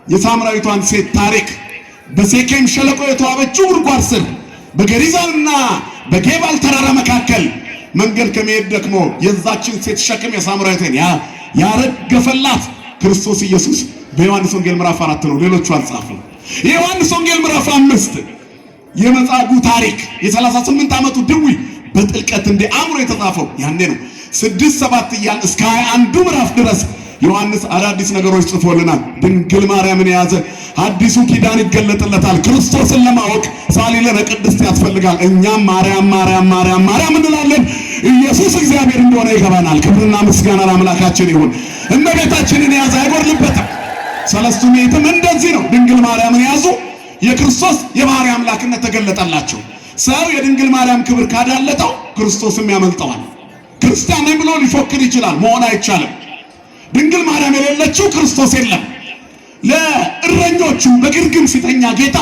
የሳምራዊቷን ሴት ታሪክ በሴኬም ሸለቆ የተዋበችው ጉድጓድ ስር በገሪዛና በጌባል ተራራ መካከል መንገድ ከመሄድ ደክሞ የዛችን ሴት ሸክም የሳምራዊቷን ያረገፈላት ክርስቶስ ኢየሱስ በዮሐንስ ወንጌል ምዕራፍ 4 ነው። ሌሎቹ አልጻፉም። የዮሐንስ ወንጌል ምዕራፍ 5 የመጻጉዕ ታሪክ የ38 ዓመቱ ድዊ በጥልቀት እንደ አእምሮ የተጻፈው ያኔ ነው። 6-7 እያል እስከ 21 ምዕራፍ ድረስ ዮሐንስ አዳዲስ ነገሮች ጽፎልናል። ድንግል ማርያምን የያዘ አዲሱ ኪዳን ይገለጥለታል። ክርስቶስን ለማወቅ ሳሊለነ ቅድስት ያስፈልጋል። እኛም ማርያም ማርያም ማርያም ማርያም እንላለን። ኢየሱስ እግዚአብሔር እንደሆነ ይገባናል። ክብርና ምስጋና ለአምላካችን ይሁን። እመቤታችንን የያዘ አይጎድልበትም። ሰለስቱ ምዕትም እንደዚህ ነው። ድንግል ማርያምን የያዙ የክርስቶስ የባሕርይ አምላክነት ተገለጠላቸው። ሰው የድንግል ማርያም ክብር ካዳለጠው ክርስቶስም ያመልጠዋል። ክርስቲያን ነኝ ብሎ ሊፎክር ይችላል፣ መሆን አይቻልም። ድንግል ማርያም የሌለችው ክርስቶስ የለም። ለእረኞቹ በግርግም ሲተኛ ጌታ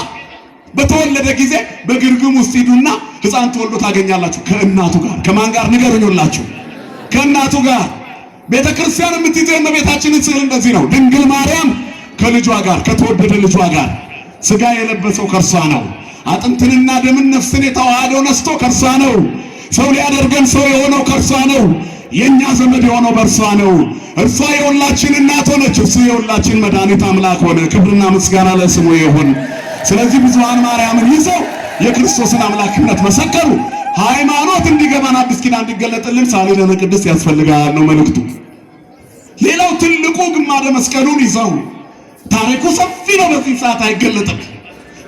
በተወለደ ጊዜ በግርግም ውስጥ ሂዱና ሕፃን ተወልዶ ታገኛላችሁ ከእናቱ ጋር። ከማን ጋር ንገሩኝላችሁ? ከእናቱ ጋር። ቤተ ክርስቲያን የምትይዘው የእመቤታችንን ስዕል እንደዚህ ነው። ድንግል ማርያም ከልጇ ጋር ከተወደደ ልጇ ጋር ሥጋ የለበሰው ከርሷ ነው። አጥንትንና ደምን ነፍስን የተዋሃደው ነስቶ ከርሷ ነው። ሰው ሊያደርገን ሰው የሆነው ከርሷ ነው። የኛ ዘመድ የሆነው በርሷ ነው። እርሷ የሁላችን እናት ሆነች፣ እርሱ የሁላችን መድኃኒት አምላክ ሆነ። ክብርና ምስጋና ለስሙ ይሁን። ስለዚህ ብዙኃን ማርያምን ይዘው የክርስቶስን አምላክነት መሰከሩ። ሃይማኖት እንዲገባን አዲስ ኪዳን እንዲገለጥልን ሳሊለነ ቅድስት ያስፈልጋል ነው መልእክቱ። ሌላው ትልቁ ግማደ መስቀሉን ይዘው ታሪኩ ሰፊ ነው፣ በዚህ ሰዓት አይገለጥም።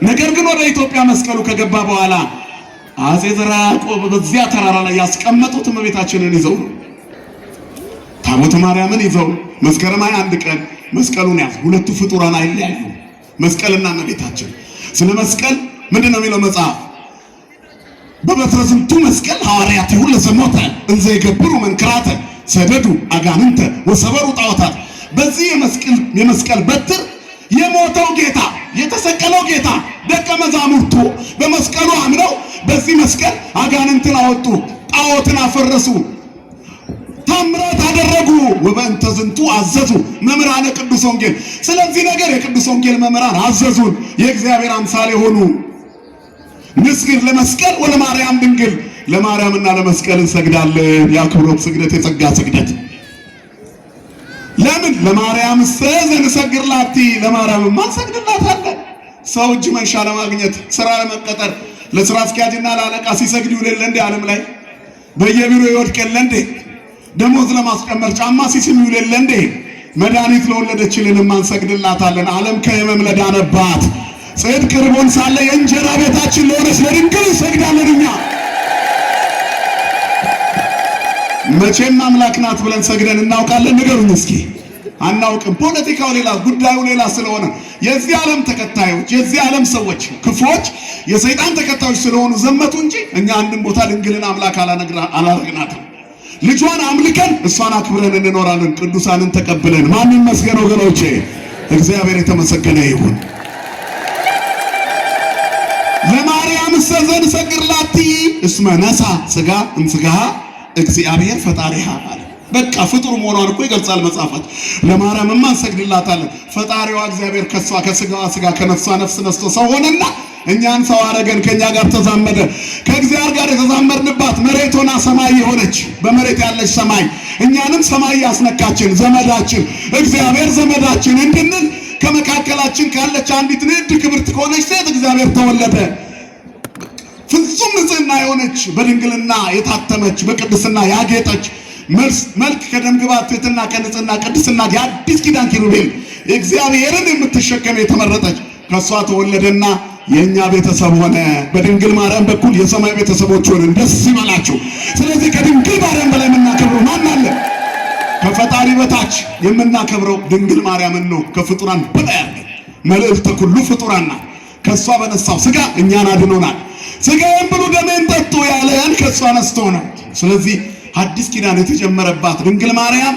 ነገር ግን ወደ ኢትዮጵያ መስቀሉ ከገባ በኋላ አፄ ዘርዓ ያዕቆብ በዚያ ተራራ ላይ ያስቀመጡት እመቤታችንን ይዘው ነው። ታቦተ ማርያምን ይዘው መስከረም 21 ቀን መስቀሉን ያዙ። ሁለቱ ፍጡራን አይለያዩ፣ መስቀልና እመቤታችን። ስለ መስቀል ምንድን ነው የሚለው መጽሐፍ? በበትረ ዝንቱ መስቀል ሐዋርያቲሁ ለዘሞተ እንዘ ይገብሩ መንክራተ ሰደዱ አጋንንተ ወሰበሩ ጣዖታት። በዚህ የመስቀል በትር የሞተው ጌታ የተሰቀለው ጌታ ደቀ መዛሙርቱ በመስቀሉ አምነው በዚህ መስቀል አጋንንትን አወጡ፣ ጣዖትን አፈረሱ፣ ታምራት አደረጉ። ወበእንተ ዝንቱ አዘዙ መምህራነ ቅዱስ ወንጌል። ስለዚህ ነገር የቅዱስ ወንጌል መምህራን አዘዙን። የእግዚአብሔር አምሳል የሆኑ ንስግድ ለመስቀል ወለማርያም ድንግል፣ ለማርያምና ለመስቀል እንሰግዳለን። የአክብሮት ስግደት፣ የጸጋ ስግደት። ለምን ለማርያም ዘንሰግድ ላቲ፣ ለማርያምማ እንሰግድላታለን። ሰው እጅ መንሻ ለማግኘት ስራ ለመቀጠር ለስራ አስኪያጅና ለአለቃ ሲሰግድ ይውል እንዴ? ዓለም ላይ በየቢሮ ይወድቅ የለ እንዴ? ደሞዝ ለማስጨመር ጫማ ሲስም ይውል እንዴ? መድኃኒት ለወለደችልን እንሰግድላታለን። ዓለም ከሕመም ለዳነባት ጽድቅ ርቦን ሳለ የእንጀራ ቤታችን ለሆነች ለድንግል እንሰግዳለን። እኛ መቼም አምላክ ናት ብለን ሰግደን እናውቃለን? ንገሩኝ እስኪ። አናውቅም። ፖለቲካው ሌላ፣ ጉዳዩ ሌላ ስለሆነ የዚህ ዓለም ተከታዮች፣ የዚህ ዓለም ሰዎች ክፉዎች፣ የሰይጣን ተከታዮች ስለሆኑ ዘመቱ እንጂ እኛ አንድም ቦታ ድንግልን አምላክ አላረግናትም። ልጇን አምልከን እሷን አክብረን እንኖራለን። ቅዱሳንን ተቀብለን። ማን ይመስገን ወገኖቼ? እግዚአብሔር የተመሰገነ ይሁን። ለማርያም ዘንሰግድ ላቲ እስመ ነሣ ሥጋ እምሥጋሃ እግዚአብሔር ፈጣሪሃ አለ። በቃ ፍጡር መሆኗን እኮ ይገልጻል መጽሐፋት። ለማርያምማ እንሰግድላታለን። ፈጣሪዋ እግዚአብሔር ከሷ ከሥጋዋ ሥጋ ከነፍሷ ነፍስ ነስቶ ሰው ሆነና እኛን ሰው አረገን፣ ከኛ ጋር ተዛመደ። ከእግዚአብሔር ጋር የተዛመድንባት መሬት ሆና ሰማይ የሆነች በመሬት ያለች ሰማይ እኛንም ሰማይ ያስነካችን ዘመዳችን እግዚአብሔር ዘመዳችን እንድንል ከመካከላችን ካለች አንዲት ንዕድ ክብርት ከሆነች ሴት እግዚአብሔር ተወለደ። ፍጹም ንጽሕና የሆነች በድንግልና የታተመች በቅድስና ያጌጠች መልክ ከደም ግባት ትሕትና ከንጽሕና ቅድስና የአዲስ ኪዳን ኪሩቤል እግዚአብሔርን የምትሸከም የተመረጠች ከሷ ተወለደና የኛ ቤተሰብ ሆነ። በድንግል ማርያም በኩል የሰማይ ቤተሰቦች ሆነን ደስ ይበላችሁ። ስለዚህ ከድንግል ማርያም በላይ የምናከብረው ማን አለ? ከፈጣሪ በታች የምናከብረው ድንግል ማርያምን ነው። ከፍጡራን በላይ ያለ መልዕልተ ኩሉ ፍጡራን ናት። ከሷ በነሳው ሥጋ እኛን አድኖናል። ሥጋዬን ብሉ ደሜን ጠጡ ያለን ከሷ ነስቶ ነው። ስለዚህ አዲስ ኪዳን የተጀመረባት ድንግል ማርያም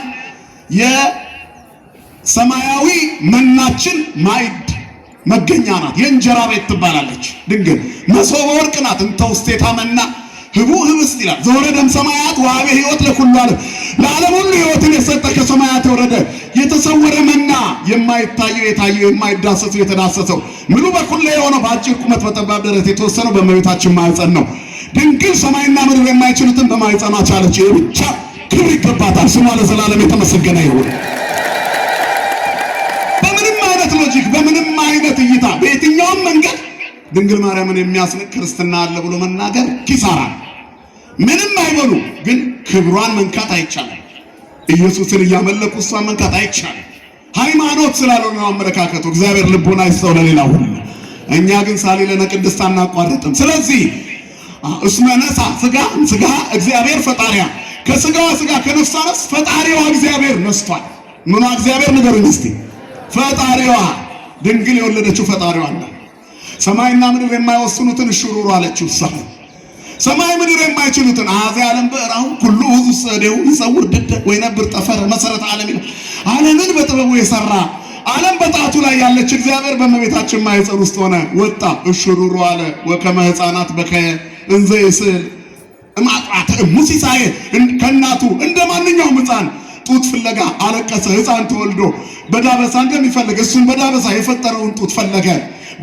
የሰማያዊ መናችን ማዕድ መገኛ ናት። የእንጀራ ቤት ትባላለች ድንግል። መሶበ ወርቅ ናት። እንተ ውስቴታ መና ህቡዕ ህብስት ይላል። ዘወረደም ሰማያት ወሀበ ሕይወት ለኩሉ ዓለም፣ ለዓለም ሁሉ ሕይወትን የሰጠ ከሰማያት የወረደ የተሰወረ መና፣ የማይታየው የታየው፣ የማይዳሰሰው የተዳሰሰው፣ ምሉ በኩል የሆነው በአጭር ቁመት በጠባብ ደረት የተወሰነው በእመቤታችን ማኅፀን ነው። ድንግል ሰማይና ምድር የማይችሉትን በማኅፀኗ ቻለች። ይህ ብቻ ክብር ይገባታል። ስሟ ለዘላለም የተመሰገነ ይሁን። በምንም አይነት ሎጂክ፣ በምንም አይነት እይታ፣ በየትኛውም መንገድ ድንግል ማርያምን የሚያስንቅ ክርስትና አለ ብሎ መናገር ኪሳራ። ምንም አይበሉ፣ ግን ክብሯን መንካት አይቻልም። ኢየሱስን እያመለኩ እሷን መንካት አይቻልም። ሃይማኖት ስላልሆነ ነው አመለካከቱ። እግዚአብሔር ልቦና ይስጠው ለሌላው ሁሉ። እኛ ግን ሳሊለነ ቅድስት አናቋርጥም። ስለዚህ እስመ ነሣ ሥጋ እግዚአብሔር ፈጣሪያ፣ ከሥጋዋ ሥጋ ከነፍሷ ነፍስ ፈጣሪዋ እግዚአብሔር ነስቷል። ምኗ እግዚአብሔር ንገሩኝ እስቲ? ፈጣሪዋ ድንግል የወለደችው ፈጣሪዋ አለ። ሰማይና ምድር የማይወስኑትን እሽሩሩ አለችው እሷ። ሰማይ ምድር የማይችሉትን አኀዜ ዓለም በእራሁ ኩሉ ውእቱ ሰዴሁ ይጸውር ድደ ወይነብር ጠፈረ መሰረተ ዓለም ይላል። ዓለምን በጥበቡ የሰራ ዓለም በጣቱ ላይ ያለች እግዚአብሔር በእመቤታችን ማኅፀን ውስጥ ሆነ ወጣ። እሽሩሩ አለ ወከመ ሕፃናት በከየ እንዘ ይስዕል እማጥዋተ እሙ ሲሳየ፣ ከእናቱ እንደ ማንኛውም ሕፃን ጡት ፍለጋ አለቀሰ። ሕፃን ተወልዶ በዳበሳ እንደሚፈልግ እሱም በዳበሳ የፈጠረውን ጡት ፈለገ።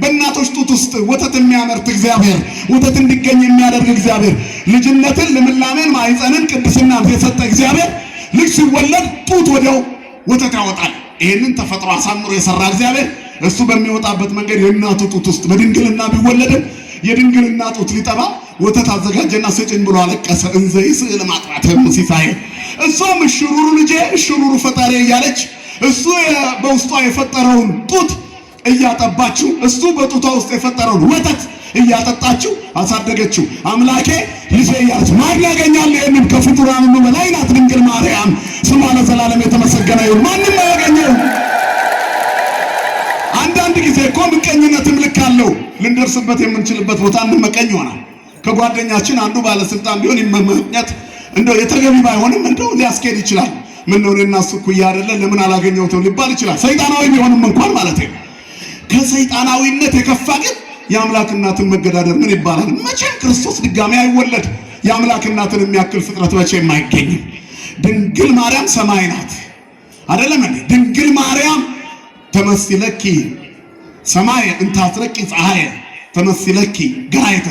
በእናቶች ጡት ውስጥ ወተት የሚያመርት እግዚአብሔር፣ ወተት እንዲገኝ የሚያደርግ እግዚአብሔር፣ ልጅነትን፣ ልምላሜን፣ ማኅፀንን፣ ቅድስናን የሰጠ እግዚአብሔር ልጅ ሲወለድ ጡት ወዲያው ወተት ያወጣል። ይህንን ተፈጥሮ አሳምሮ የሰራ እግዚአብሔር እሱ በሚወጣበት መንገድ የእናቱ ጡት ውስጥ በድንግልና ቢወለድም የድንግልና ጡት ሊጠባ ወተት አዘጋጀና ስጭኝ ብሎ አለቀሰ። እንዘ ይስዕል እማጥዋተ እሙ ሲሳየ፣ እሷም እሽሩሩ ልጄ እሽሩሩ ፈጣሪ እያለች እሱ በውስጧ የፈጠረውን ጡት እያጠባችው እሱ በጡቷ ውስጥ የፈጠረውን ወተት እያጠጣችው አሳደገችው። አምላኬ ልጄ እያለች ማን ያገኛል? ይህንን ከፍጡራን ሁሉ በላይ ናት ድንግል ማርያም፣ ስሟ ለዘላለም የተመሰገነ ይሁን። ማንም አያገኘው። አንዳንድ ጊዜ እኮ ምቀኝነትም ልክ አለው። ልንደርስበት የምንችልበት ቦታ እንመቀኝ ይሆናል። ከጓደኛችን አንዱ ባለስልጣን ቢሆን ይመመኘት እንደው የተገቢ ባይሆንም እንደው ሊያስኬድ ይችላል። ምን ነው እኔና እሱ እኩያ አይደለ ለምን አላገኘሁትም ሊባል ይችላል። ሰይጣናዊ ቢሆንም እንኳን ማለት ነው። ከሰይጣናዊነት የከፋ ግን የአምላክ እናትን መገዳደር ምን ይባላል? መቼም ክርስቶስ ድጋሚ አይወለድ። የአምላክ እናትን የሚያክል ፍጥረት መቼም አይገኝም። ድንግል ማርያም ሰማይ ናት አይደለም እንዴ? ድንግል ማርያም ተመስለኪ ሰማይ እንታስረቂ ፀሐይ ተመስለኪ ጋይተ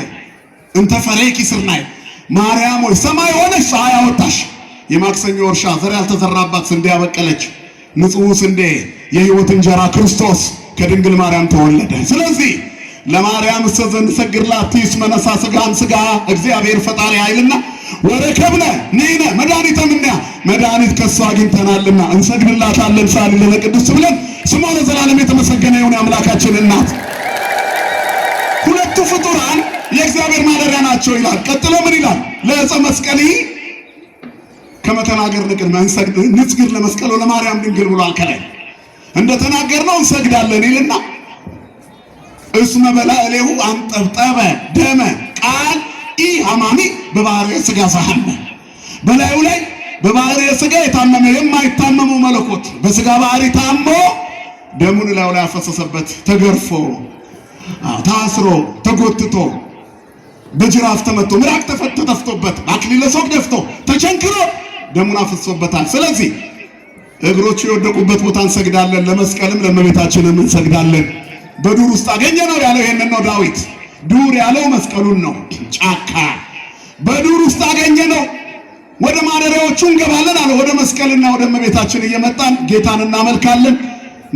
እንተ ፈሬኪ ስርናይ፣ ማርያም ወይ ሰማይ ሆነሽ ፀሐይ አወጣሽ። የማክሰኞ እርሻ ዘር ያልተዘራባት ስንዴ ያበቀለች ንጹሕ ስንዴ የሕይወት እንጀራ ክርስቶስ ከድንግል ማርያም ተወለደ። ስለዚህ ለማርያም ሰግድላት እስመ ነሣ ሥጋን ሥጋ እግዚአብሔር ፈጣሪ ኃይልና ወረከብነ ንሕነ መድኃኒተ እምኔሃ፣ መድኃኒት ከሷ አግኝተናልና እንሰግድላታለን ሳሊለነ ቅድስት ብለን ስሟ ለዘላለም የተመሰገነ ይሁን። የአምላካችን እናት ሁለቱ ፍጡራን የእግዚአብሔር ማደሪያ ናቸው ይላል። ቀጥሎ ምን ይላል? ለዕፀ መስቀል ከመተናገር ንቅድመ ንስግድ ለመስቀሉ ለማርያም ድንግል ብሏል። ከላይ እንደተናገርነው እንሰግዳለን ይልና እስመ በላዕሌሁ አንጠብጠበ ደመ ቃል ኢ ሐማሚ በባሕርየ ሥጋ ዘሐመ፣ በላዩ ላይ በባሕርየ ሥጋ የታመመ የማይታመመው መለኮት በሥጋ ባሕሪ ታሞ ደሙን ላዩ ላይ አፈሰሰበት። ተገርፎ ታስሮ ተጎትቶ በጅራፍ ተመቶ ምራቅ ተተፍቶበት አክሊለ ሦክ ደፍቶ ተቸንክሮ ደሙን አፍሶበታል። ስለዚህ እግሮቹ የወደቁበት ቦታ እንሰግዳለን። ለመስቀልም ለእመቤታችንም እንሰግዳለን። በዱር ውስጥ አገኘ ነው ያለው ይሄንን ነው ዳዊት። ዱር ያለው መስቀሉን ነው። ጫካ በዱር ውስጥ አገኘ ነው። ወደ ማደሪያዎቹ እንገባለን አለ። ወደ መስቀልና ወደ እመቤታችን እየመጣን ጌታን እናመልካለን፣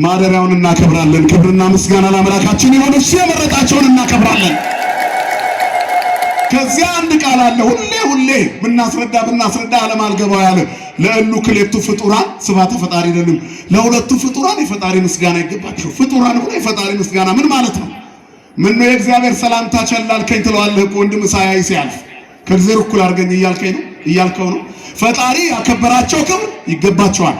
ማደሪያውን እናከብራለን። ክብርና ምስጋና ለአምላካችን ይሁን። እሱ የመረጣቸውን እናከብራለን። ከዚያ አንድ ቃል አለ ሁሌ ብናስረዳ ዓለም አልገባው ያለ ለእሉ ክሌቱ ፍጡራን ስብሐተ ፈጣሪ አይደለም። ለሁለቱ ፍጡራን የፈጣሪ ምስጋና ይገባቸው። ፍጡራን ሆነ የፈጣሪ ምስጋና ምን ማለት ነው? ምን ነው የእግዚአብሔር ሰላምታ ቸላልከኝ ትለዋለህ እኮ ወንድም ሳያይ ሲያልፍ ከእግዚአብሔር እኩል አድርገኝ እያልከው ነው። ፈጣሪ ያከበራቸው ክብር ይገባቸዋል።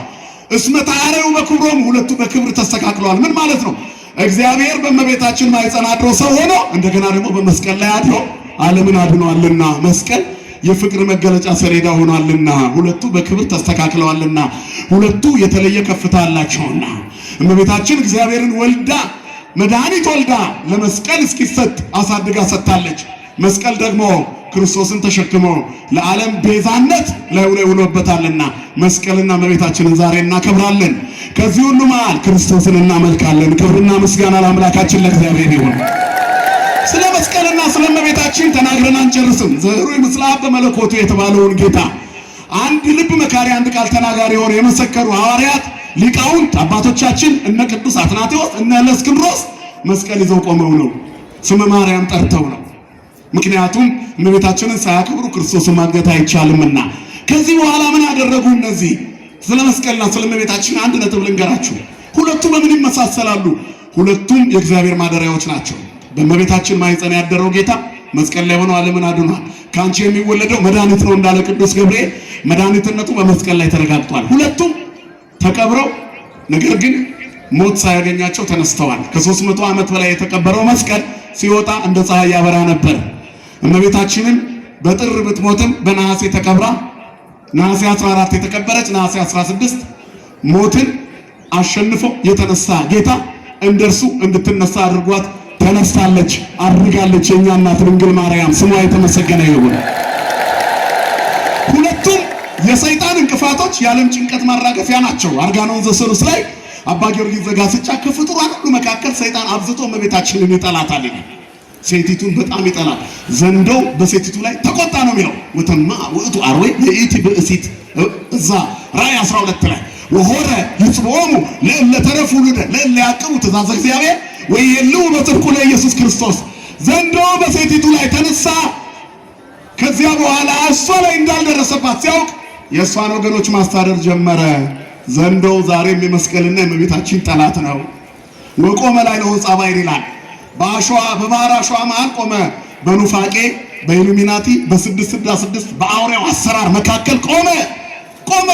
እስመ ተአረዩ በክብሮም፣ ሁለቱ በክብር ተስተካክለዋል። ምን ማለት ነው? እግዚአብሔር በእመቤታችን ማኅፀን አድሮ ሰው ሆኖ እንደገና ደግሞ በመስቀል ላይ አድሮ ዓለምን አድኗልና መስቀል የፍቅር መገለጫ ሰሌዳ ሆኗልና ሁለቱ በክብር ተስተካክለዋልና ሁለቱ የተለየ ከፍታ አላቸውና እመቤታችን እግዚአብሔርን ወልዳ መድኃኒት ወልዳ ለመስቀል እስኪሰጥ አሳድጋ ሰጥታለች። መስቀል ደግሞ ክርስቶስን ተሸክሞ ለዓለም ቤዛነት ላይ ውሎበታልና መስቀልና እመቤታችንን ዛሬ እናከብራለን። ከዚህ ሁሉ መሃል ክርስቶስን እናመልካለን። ክብርና ምስጋና ለአምላካችን ለእግዚአብሔር ይሁን። ስለ መስቀልና ስለ እመቤታችን ተናግረን አንጨርስም። ዘሩ ምስላብ በመለኮቱ የተባለውን ጌታ አንድ ልብ መካሪ አንድ ቃል ተናጋሪ ሆነ የመሰከሩ ሐዋርያት ሊቃውንት አባቶቻችን እነ ቅዱስ አትናቴዎስ እነ እለእስክንድሮስ መስቀል ይዘው ቆመው ነው። ስመ ማርያም ጠርተው ነው። ምክንያቱም እመቤታችንን ሳያከብሩ ክርስቶስን ማግኘት አይቻልምና። ከዚህ በኋላ ምን አደረጉ እነዚህ? ስለ መስቀልና ስለ እመቤታችን አንድ ነጥብ ልንገራችሁ። ሁለቱም በምን ይመሳሰላሉ? ሁለቱም የእግዚአብሔር ማደሪያዎች ናቸው። በእመቤታችን ማኅፀን ያደረው ጌታ መስቀል ላይ ሆኖ ዓለምን አድኗል። ከአንቺ የሚወለደው መድኃኒት ነው እንዳለ ቅዱስ ገብርኤል መድኃኒትነቱ በመስቀል ላይ ተረጋግጧል። ሁለቱም ተቀብረው ነገር ግን ሞት ሳያገኛቸው ተነስተዋል። ከ300 ዓመት በላይ የተቀበረው መስቀል ሲወጣ እንደ ፀሐይ ያበራ ነበር። እመቤታችንን በጥር ብትሞትም በነሐሴ ተቀብራ ነሐሴ 14 የተቀበረች ነሐሴ 16 ሞትን አሸንፎ የተነሳ ጌታ እንደርሱ እንድትነሳ አድርጓት ተነስታለች፣ አድርጋለች። የኛ እናት ድንግል ማርያም ስሟ የተመሰገነ ይሁን። ሁለቱም የሰይጣን እንቅፋቶች የዓለም ጭንቀት ማራገፊያ ናቸው። አርጋኖን ዘሰሉስ ላይ አባ ጊዮርጊስ ዘጋስጫ ከፍጡራን ሁሉ መካከል ሰይጣን አብዝቶ እመቤታችንን ይጠላታል። ሴቲቱን በጣም ይጠላል። ዘንዶው በሴቲቱ ላይ ተቆጣ ነው የሚለው ወተማ ወእቱ አርዌ የኢቲ ብእሲት እዛ ራእይ 12 ላይ ወሆረ ይጽቦሙ ለእለ ተረፉ ልደ ለእለ ያቅቡ ትእዛዘ እግዚአብሔር ወይየሉ በጽድቁ ለኢየሱስ ክርስቶስ። ዘንዶው በሴቲቱ ላይ ተነሳ። ከዚያ በኋላ እሷ ላይ እንዳልደረሰባት ሲያውቅ የእሷን ወገኖች ማሳደድ ጀመረ። ዘንዶው ዛሬም የመስቀልና የእመቤታችን ጠላት ነው። ወቆመ ላይ ነው ጻባይር ይላል። በአሸዋ በባህር አሸዋ መሃል ቆመ። በኑፋቄ በኢሉሚናቲ በ666 በአውሬው አሰራር መካከል ቆመ።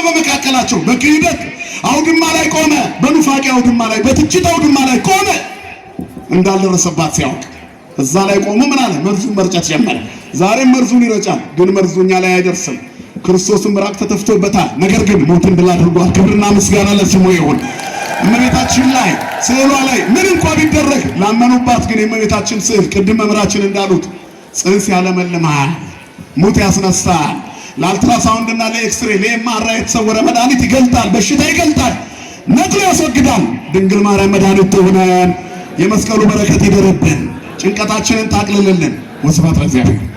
በመካከላቸው በክህደት አውድማ ላይ ቆመ። በኑፋቄ አውድማ ላይ በትችት አውድማ ላይ ቆመ። እንዳልደረሰባት ሲያውቅ እዛ ላይ ቆሞ ምን አለ? መርዙን መርጨት ጀመረ። ዛሬም መርዙን ይረጫል፣ ግን መርዙኛ ላይ አይደርስም። ክርስቶስም ምራቅ ተተፍቶበታል። ነገር ግን ሞትን ድል አድርጓል። ክብርና ምስጋና ለስሙ ይሁን። እመቤታችን ላይ ስዕሏ ላይ ምን እንኳን ቢደረግ ላመኑባት ግን የእመቤታችን ስዕል ቅድም መምህራችን እንዳሉት ጽንስ ያለመልማል፣ ሙት ያስነሳል፣ ለአልትራሳውንድና ለኤክስሬ ለኤምአርአይ የተሰወረ መድኃኒት ይገልጣል፣ በሽታ ይገልጣል፣ ነቅሎ ያስወግዳል። ድንግል ማርያም መድኃኒት ትሁነን። የመስቀሉ በረከት ይደርብን፣ ጭንቀታችንን ታቅልልልን። ወስብሐት ለእግዚአብሔር።